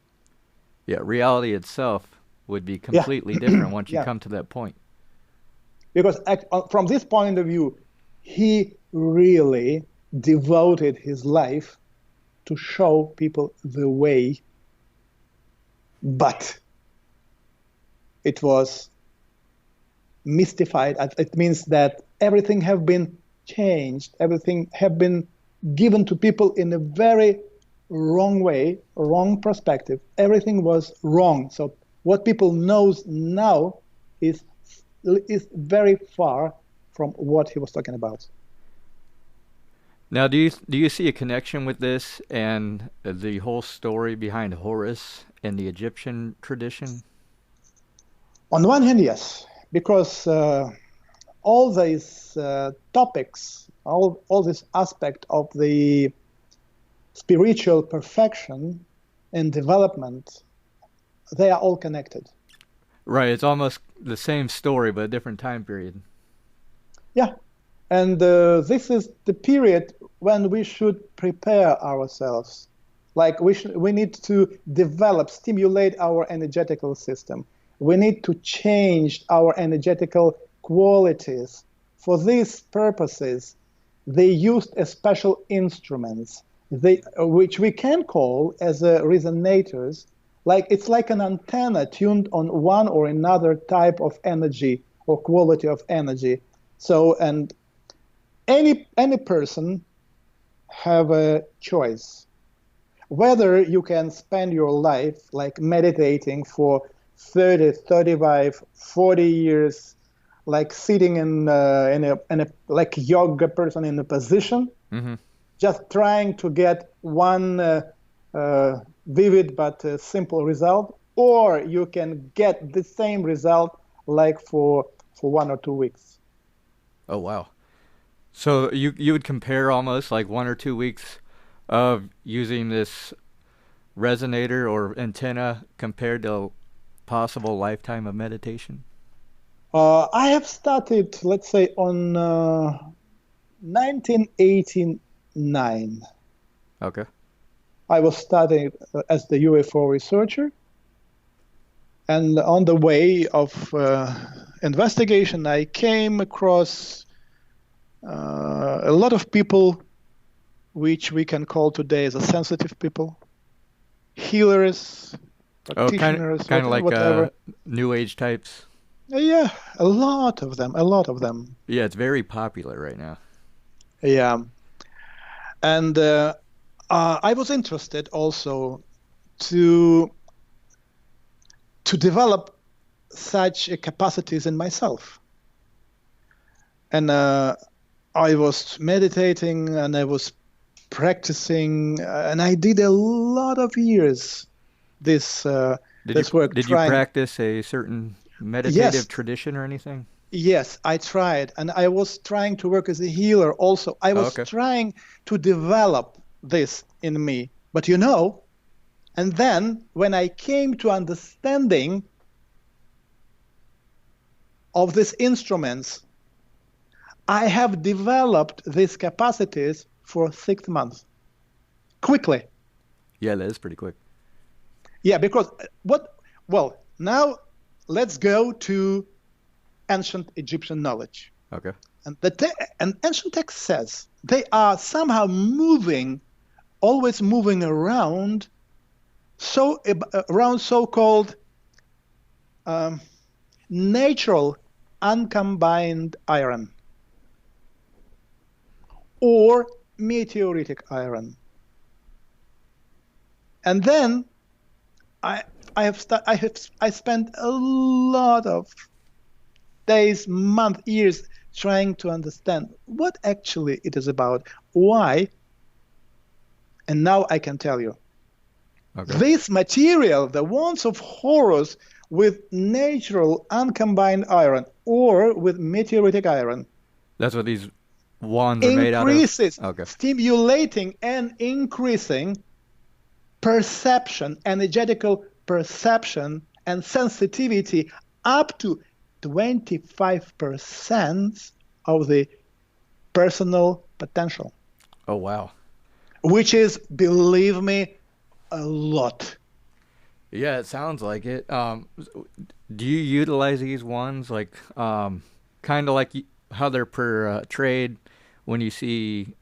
Yeah, reality itself would be Yeah, completely different once you yeah. come to that point. Because from this point of view, he really devoted his life to show people the way, but it was mystified. It means that everything have been changed, everything have been given to people in a very wrong way, wrong perspective. Everything was wrong. So what people knows now is very far from what he was talking about. Now, do you see a connection with this and the whole story behind Horus and the Egyptian tradition? On one hand, yes, because all these topics, all this aspect of the spiritual perfection and development, they are all connected. Right, it's almost the same story, but a different time period. Yeah, and this is the period when we should prepare ourselves. Like we need to develop, stimulate our energetical system. we need to change our energetical qualities. For these purposes, they used a special instruments, which we can call as resonators. It's like an antenna tuned on one or another type of energy or quality of energy. So, and any person have a choice whether you can spend your life like meditating for 30, 35, 40 years, like sitting in a like yoga person in a position, just trying to get one vivid but simple result, or you can get the same result like for 1 or 2 weeks. Oh, wow. So you would compare almost like 1 or 2 weeks of using this resonator or antenna compared to possible lifetime of meditation? I have started, let's say, on 1989. Okay. I was studying as the UFO researcher. And on the way of investigation, I came across a lot of people which we can call today as a sensitive people, healers, practitioners, kind of like whatever. New Age types. Yeah, a lot of them. Yeah, it's very popular right now. Yeah. And I was interested also to develop such capacities in myself. And I was meditating and I was practicing, and I did a lot of years this work. Did you practice a certain meditative tradition or anything? Yes, I tried, and I was trying to work as a healer also. I was trying to develop this in me. But and then when I came to understanding of these instruments, I have developed these capacities for 6 months. Quickly. Yeah, that is pretty quick. Yeah, because now let's go to ancient Egyptian knowledge. Okay. And and ancient text says they are somehow always moving around so-called natural uncombined iron or meteoritic iron. And then I spent a lot of days, months, years trying to understand what actually it is about, why, and now I can tell you. Okay. This material, the wands of Horus with natural uncombined iron or with meteoritic iron. That's what these wands are made out of? Increases, stimulating and increasing perception, energetical perception and sensitivity up to 25% of the personal potential. Oh, wow. Which is, believe me, a lot. Yeah, it sounds like it. Do you utilize these ones like kind of like how they're portrayed when you see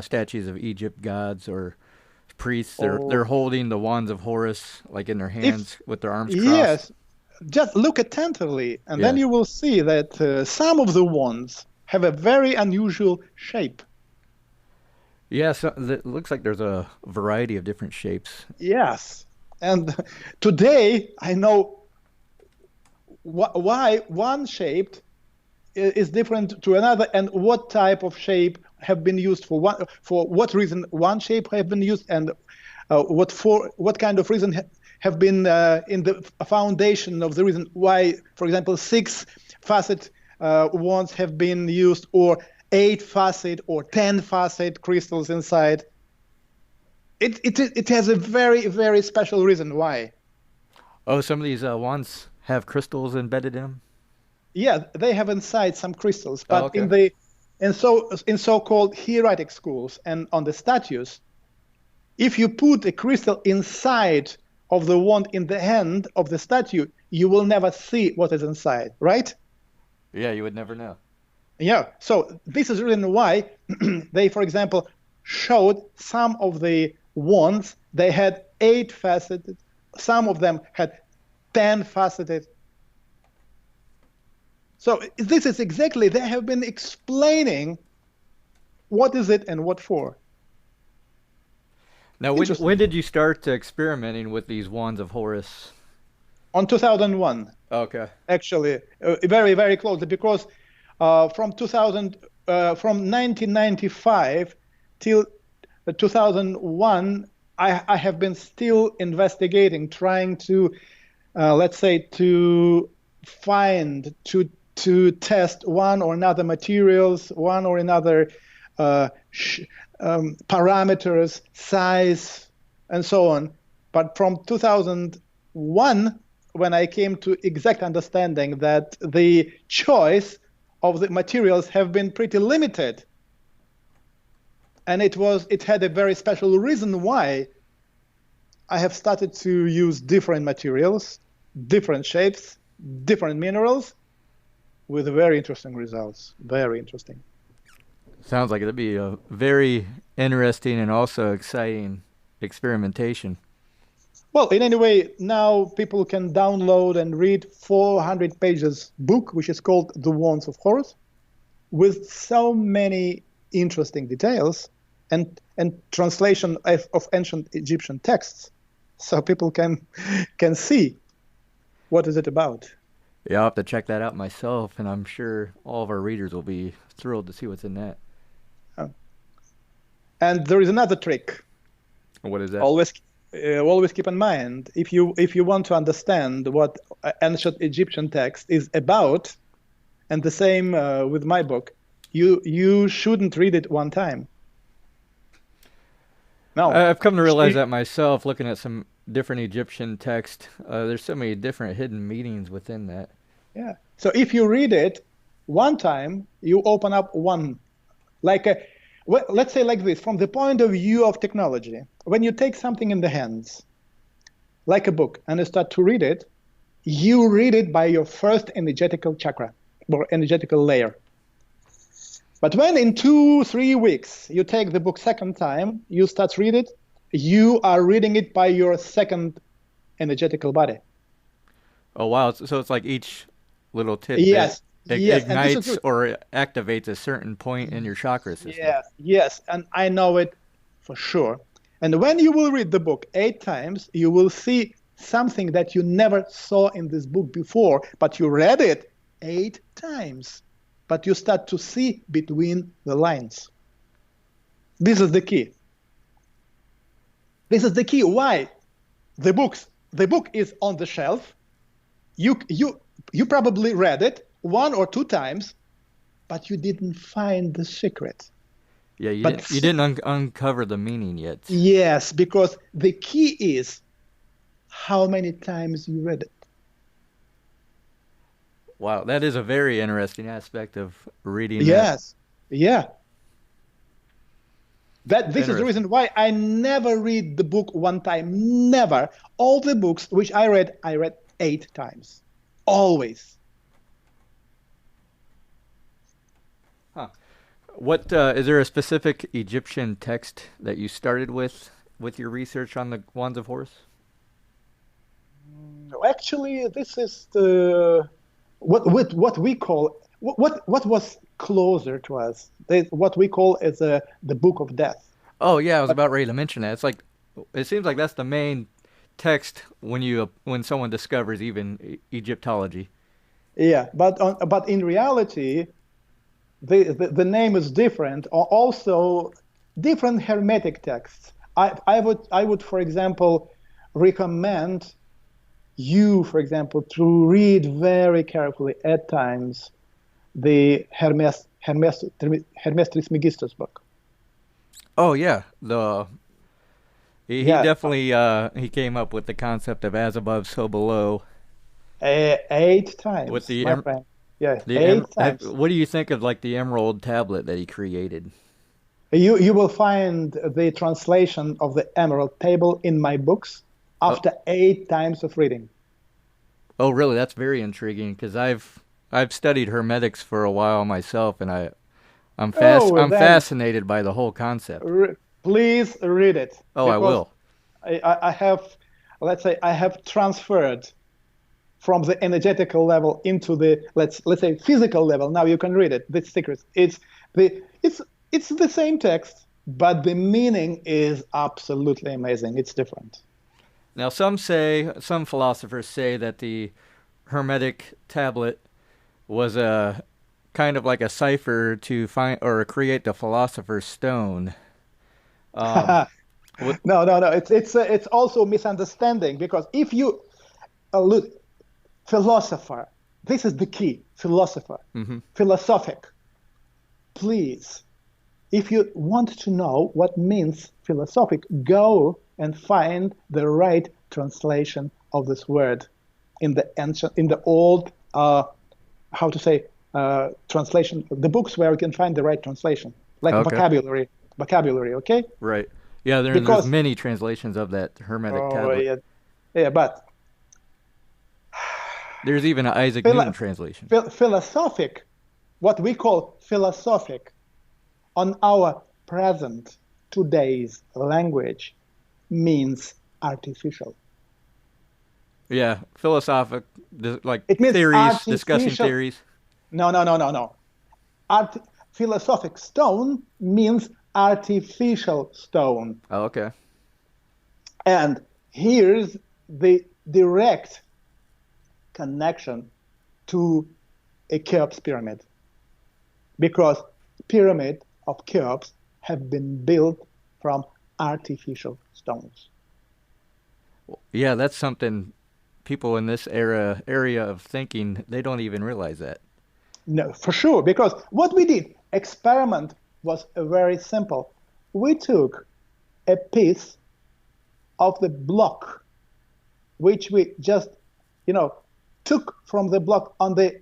statues of Egypt gods or priests? They're holding the wands of Horus like in their hands with their arms crossed. Yes, just look attentively, and then you will see that some of the wands have a very unusual shape. Yeah, so it looks like there's a variety of different shapes. Yes, and today I know why one shape is different to another, and what type of shape have been used for what reason one shape have been used, and what kind of reason have been in the foundation of the reason why, for example, 6-facet wands have been used, or 8-facet or 10-facet crystals inside. It has a very, very special reason why. Oh, some of these wands have crystals embedded in them? Yeah, they have inside some crystals, but in so-called hieratic schools and on the statues, if you put a crystal inside of the wand in the hand of the statue, you will never see what is inside, right? Yeah, you would never know. Yeah, so this is the reason why they, for example, showed some of the wands, they had 8 faceted, some of them had 10 faceted. So this is exactly, they have been explaining what is it and what for. Now, when did you start experimenting with these wands of Horus? On 2001. Okay. Actually, very, very closely, because from 1995 till 2001, I have been still investigating, trying to, let's say, to find, to test one or another materials, one or another parameters, size, and so on. But from 2001, when I came to exact understanding that the choice of the materials have been pretty limited, and it had a very special reason why I have started to use different materials, different shapes, different minerals, with very interesting results. Very interesting. Sounds like it'd be a very interesting and also exciting experimentation. Well, in any way, now people can download and read 400 pages book, which is called The Wands of Horus, with so many interesting details and translation of ancient Egyptian texts, so people can see what is it about. Yeah, I'll have to check that out myself, and I'm sure all of our readers will be thrilled to see what's in that. And there is another trick. What is that? Always keep in mind, if you want to understand what ancient Egyptian text is about, and the same with my book, you shouldn't read it one time. No, I've come to realize that myself, looking at some different Egyptian text. There's so many different hidden meanings within that. Yeah. So if you read it one time, you open up one, let's say like this, from the point of view of technology, when you take something in the hands, like a book, and you start to read it, you read it by your first energetical chakra or energetical layer. But when in 2-3 weeks you take the book second time, you start to read it, you are reading it by your second energetical body. Oh, wow. So it's like each little tidbit ignites or activates a certain point in your chakra system. Yes, and I know it for sure. And when you will read the book 8 times, you will see something that you never saw in this book before, but you read it 8 times. But you start to see between the lines. This is the key. This is the key why the book is on the shelf. You probably read it 1 or 2 times, but you didn't find the secret. Yeah, you didn't uncover the meaning yet. Yes, because the key is how many times you read it. Wow, that is a very interesting aspect of reading. Yes, yeah. This is the reason why I never read the book one time. Never. All the books which I read 8 times. Always. Huh. What is there a specific Egyptian text that you started with your research on the Wands of Horus? Actually, this is the what we call what was closer to us. What we call is the Book of Death. Oh yeah, I was about ready to mention that. It seems like that's the main text when someone discovers even Egyptology. Yeah, but in reality, the name is different. Also, different Hermetic texts. I would, for example, recommend you, for example, to read very carefully at times the Hermes Trismegistus book. Oh yeah, he definitely he came up with the concept of as above, so below. 8 times. With the my friend. Yeah, 8 times. What do you think of the emerald tablet that he created? You will find the translation of the emerald table in my books after 8 times of reading. Oh, really? That's very intriguing because I've studied hermetics for a while myself, and Oh, I'm then fascinated by the whole concept. please read it Oh, I because will. I have, let's say, I have transferred from the energetical level into the let's say physical level. Now you can read it. The secrets. The it's it's the same text, but the meaning is absolutely amazing. It's different. Now, some philosophers say that the Hermetic tablet was a kind of like a cipher to find or create the Philosopher's Stone. Um, what? No. It's also misunderstanding because if you look, philosopher, this is the key. Philosopher, Mm-hmm. philosophic. Please, if you want to know what means philosophic, go and find the right translation of this word in the ancient, in the old, how to say, translation, the books where you can find the right translation, like Okay. vocabulary, okay? Right. Yeah. There's Because, many translations of that Hermetic oh tablet. yeah, yeah, but There's even an Isaac Newton philo- translation. philosophic, what we call philosophic on our present today's language means artificial. Yeah. Philosophic, like It means theories, discussing artificial. theories. No. Art, philosophic stone means artificial stone. Oh, okay. And here's the direct connection to a Cheops pyramid. Because pyramid of Cheops have been built from artificial stones. Yeah, that's something people in this area of thinking they don't even realize that. No, for sure, because what we did, experiment was very simple. We took a piece of the block, which we just, took from the block on the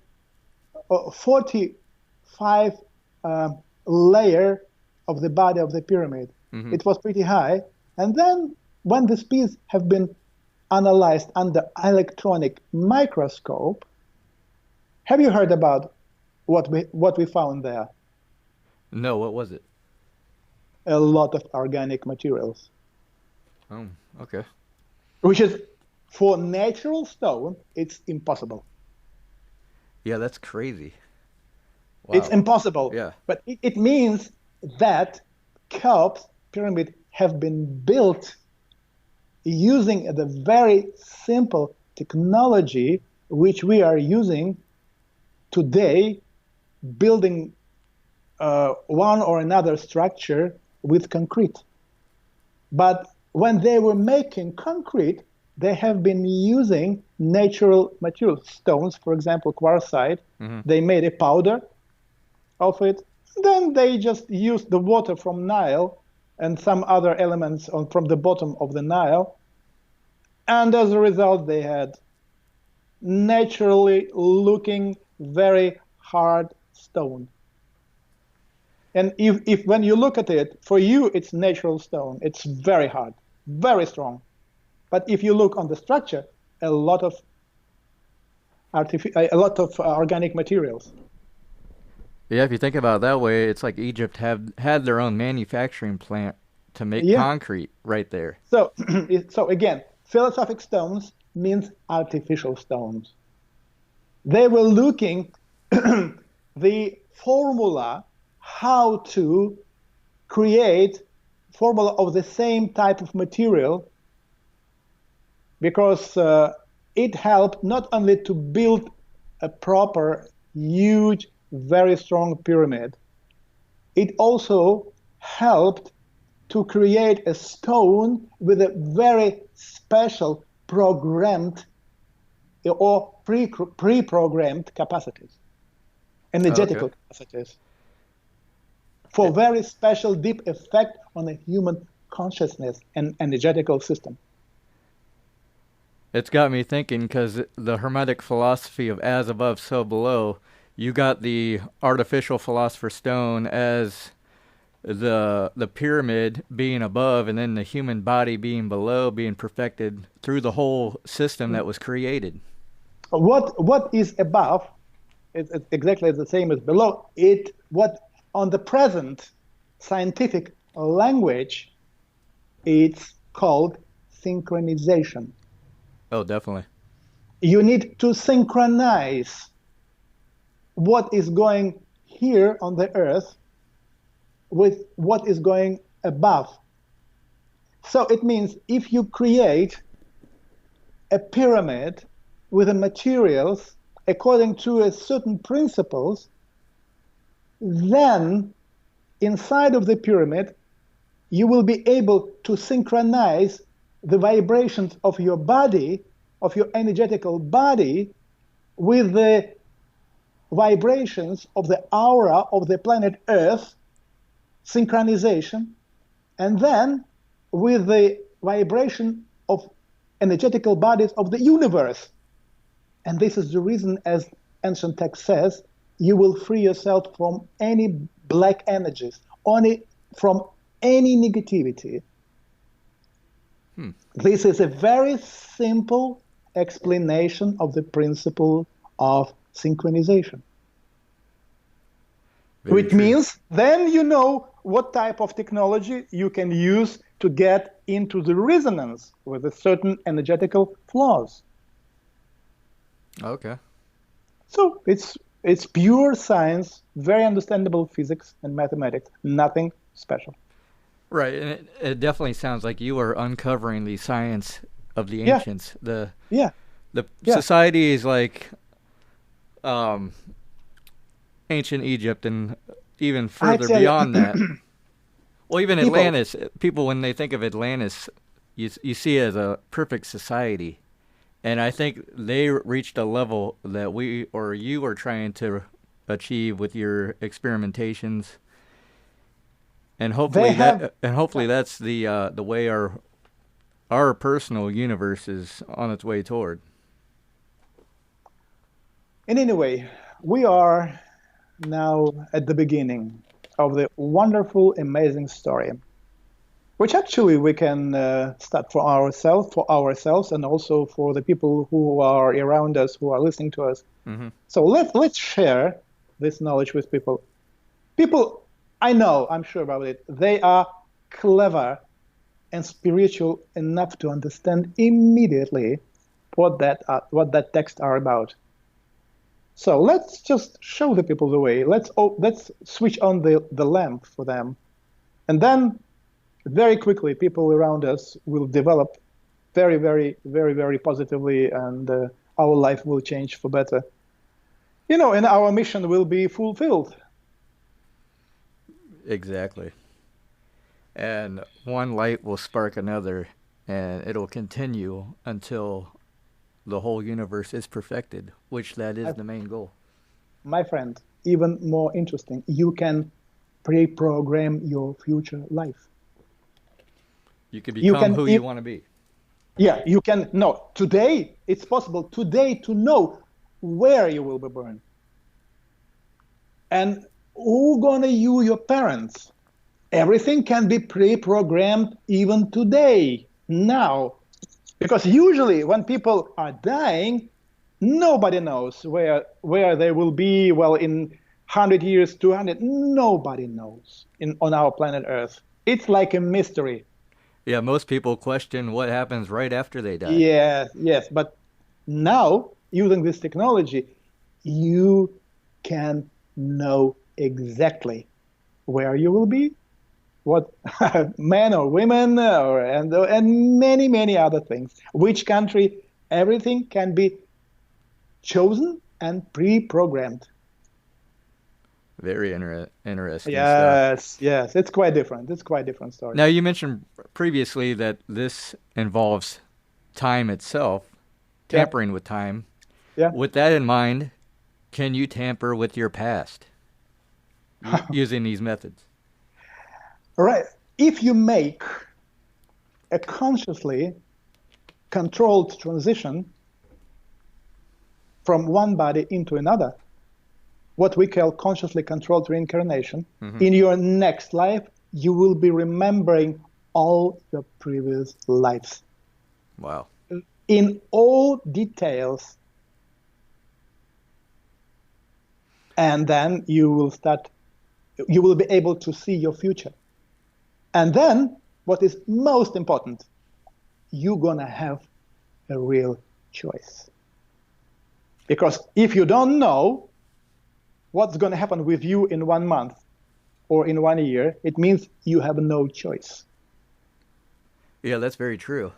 45 layer of the body of the pyramid. Hmm. It was pretty high. And then when this piece have been analyzed under electronic microscope, have you heard about what we found there? No, what was it? A lot of organic materials, Oh, okay. which is for natural stone, it's impossible. Yeah, that's crazy. It's Wow. impossible. Yeah. But it means that Cheops pyramid have been built using the very simple technology which we are using today, building one or another structure with concrete. But when they were making concrete, they have been using natural materials, stones, for example, quartzite. Hmm. They made a powder of it. Then they just used the water from Nile and some other elements from the bottom of the Nile. And as a result, they had naturally looking very hard stone. And if when you look at it, for you, it's natural stone. It's very hard, very strong. But if you look on the structure, a lot of organic materials. Yeah, if you think about it that way, it's like Egypt have had their own manufacturing plant to make Yeah. concrete right there. So, so again, philosophic stones means artificial stones. They were looking the formula how to create formula of the same type of material, because it helped not only to build a proper, huge, very strong pyramid, it also helped to create a stone with a very special programmed or pre-programmed capacities, energetical Okay. capacities, for very special deep effect on the human consciousness and energetical system. It's got me thinking because the Hermetic philosophy of as above, so below, you got the artificial philosopher's stone as the pyramid being above, and then the human body being below, being perfected through the whole system that was created. What is above, it's exactly the same as below. What on the present scientific language, it's called synchronization. Oh, definitely. You need to synchronize what is going here on the earth with what is going above. So it means if you create a pyramid with the materials according to a certain principles, then inside of the pyramid, you will be able to synchronize the vibrations of your body, of your energetical body, with the vibrations of the aura of the planet Earth, synchronization, and then with the vibration of energetical bodies of the universe. And this is the reason, as ancient text says, you will free yourself from any black energies, from any negativity. This is a very simple explanation of the principle of synchronization. Very Which true. means then you know what type of technology you can use to get into the resonance with a certain energetical flows. Okay. So it's pure science, very understandable physics and mathematics, nothing special. Right, and it definitely sounds like you are uncovering the science of the Yeah. ancients. The Yeah. societies like ancient Egypt and even further tell you- beyond that. Well, even People- Atlantis, people when they think of Atlantis, you see it as a perfect society. And I think they reached a level that we or you are trying to achieve with your experimentations. And hopefully that's the way our personal universe is on its way toward. And anyway, we are now at the beginning of the wonderful, amazing story, which actually we can start for ourselves, and also for the people who are around us, who are listening to us. Mm-hmm. So let's share this knowledge with people. People, I'm sure about it. They are clever and spiritual enough to understand immediately what that text are about. So let's just show the people the way. Let's switch on the lamp for them, and then very quickly people around us will develop very, very, very, very positively, and our life will change for better. And our mission will be fulfilled. Exactly. And one light will spark another, and it'll continue until the whole universe is perfected, which that is the main goal. My friend, even more interesting, you can pre-program your future life. You can become who you want to be. Yeah, you can. No, today it's possible today to know where you will be born, and who gonna your parents. Everything can be pre-programmed even today, now, because usually when people are dying, nobody knows where they will be. Well, in 100 years, 200, nobody knows on our planet Earth. It's like a mystery. Yeah, most people question what happens right after they die. Yes. But now, using this technology, you can know exactly where you will be, what men or women, and many, many other things. Which country, everything can be chosen and pre-programmed. Very interesting stuff. Yes. It's quite different. It's quite different story. Now, you mentioned previously that this involves time itself, tampering with time. Yeah. With that in mind, can you tamper with your past using these methods? All right. If you make a consciously controlled transition from one body into another, what we call consciously controlled reincarnation, in your next life, you will be remembering all your previous lives. Wow. In all details, And then you will be able to see your future. And then, what is most important, you're gonna have a real choice. Because if you don't know what's gonna happen with you in 1 month or in 1 year, it means you have no choice. Yeah, that's very true.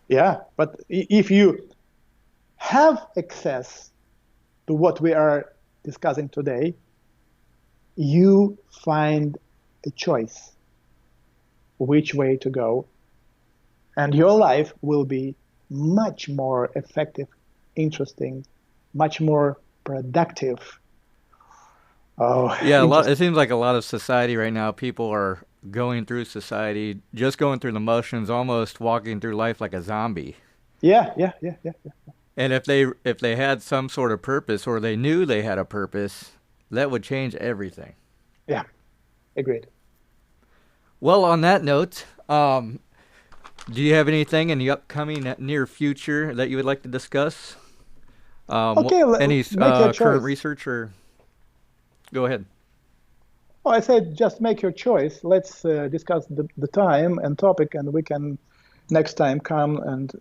Yeah, but if you have access to what we are discussing today, you find a choice which way to go, and your life will be much more effective, interesting, much more productive. Oh, Yeah, it seems like a lot of society right now, people are going through society, just going through the motions, almost walking through life like a zombie. Yeah. And if they had some sort of purpose, or they knew they had a purpose, that would change everything. Yeah, agreed. Well, on that note, do you have anything in the upcoming near future that you would like to discuss? Okay, any current research, or go ahead. Oh, I said just make your choice. Let's discuss the time and topic, and we can next time come and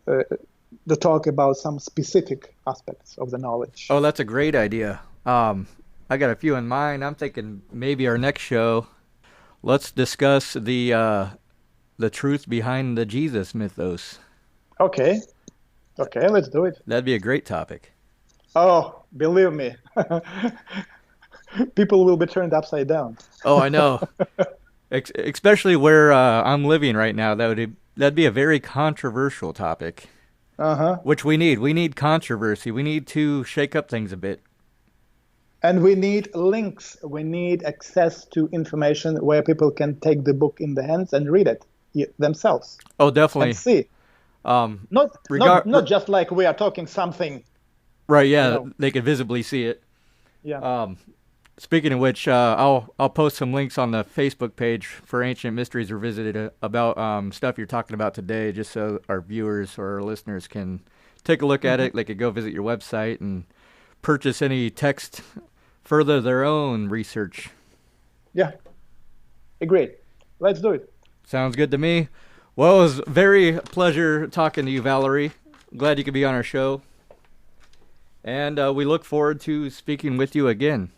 to talk about some specific aspects of the knowledge. Oh, that's a great idea. I got a few in mind. I'm thinking maybe our next show, let's discuss the truth behind the Jesus mythos. Okay, let's do it. That'd be a great topic. Oh, believe me, people will be turned upside down. Oh, I know. Especially where I'm living right now, that'd be a very controversial topic. Which we need. We need controversy. We need to shake up things a bit. And we need links. We need access to information where people can take the book in the hands and read it themselves. Oh, definitely. And see. Not just like we are talking something. Right, yeah, they can visibly see it. Yeah. Speaking of which, I'll post some links on the Facebook page for Ancient Mysteries Revisited about stuff you're talking about today, just so our viewers or our listeners can take a look at it. They could go visit your website and purchase any text, further their own research. Yeah. Agreed. Let's do it. Sounds good to me. Well, it was very pleasure talking to you, Valery. Glad you could be on our show. And we look forward to speaking with you again.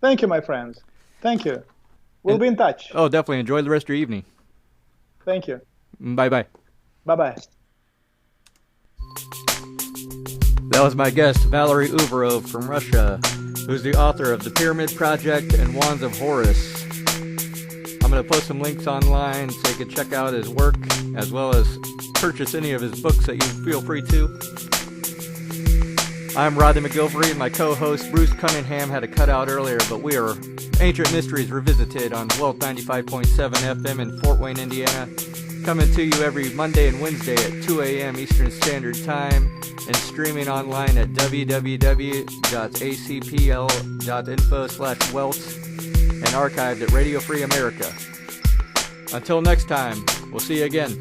Thank you, my friends. Thank you. We'll be in touch. Oh, definitely. Enjoy the rest of your evening. Thank you. Bye-bye. Bye-bye. That was my guest, Valery Uvarov from Russia, who's the author of The Pyramid Project and Wands of Horus. I'm going to post some links online so you can check out his work, as well as purchase any of his books that you feel free to. I'm Rodney McGilvery, and my co-host Bruce Cunningham had a cutout earlier, but we are Ancient Mysteries Revisited on Wealth 95.7 FM in Fort Wayne, Indiana, coming to you every Monday and Wednesday at 2 a.m. Eastern Standard Time, and streaming online at www.acpl.info/wealth and archived at Radio Free America. Until next time, we'll see you again.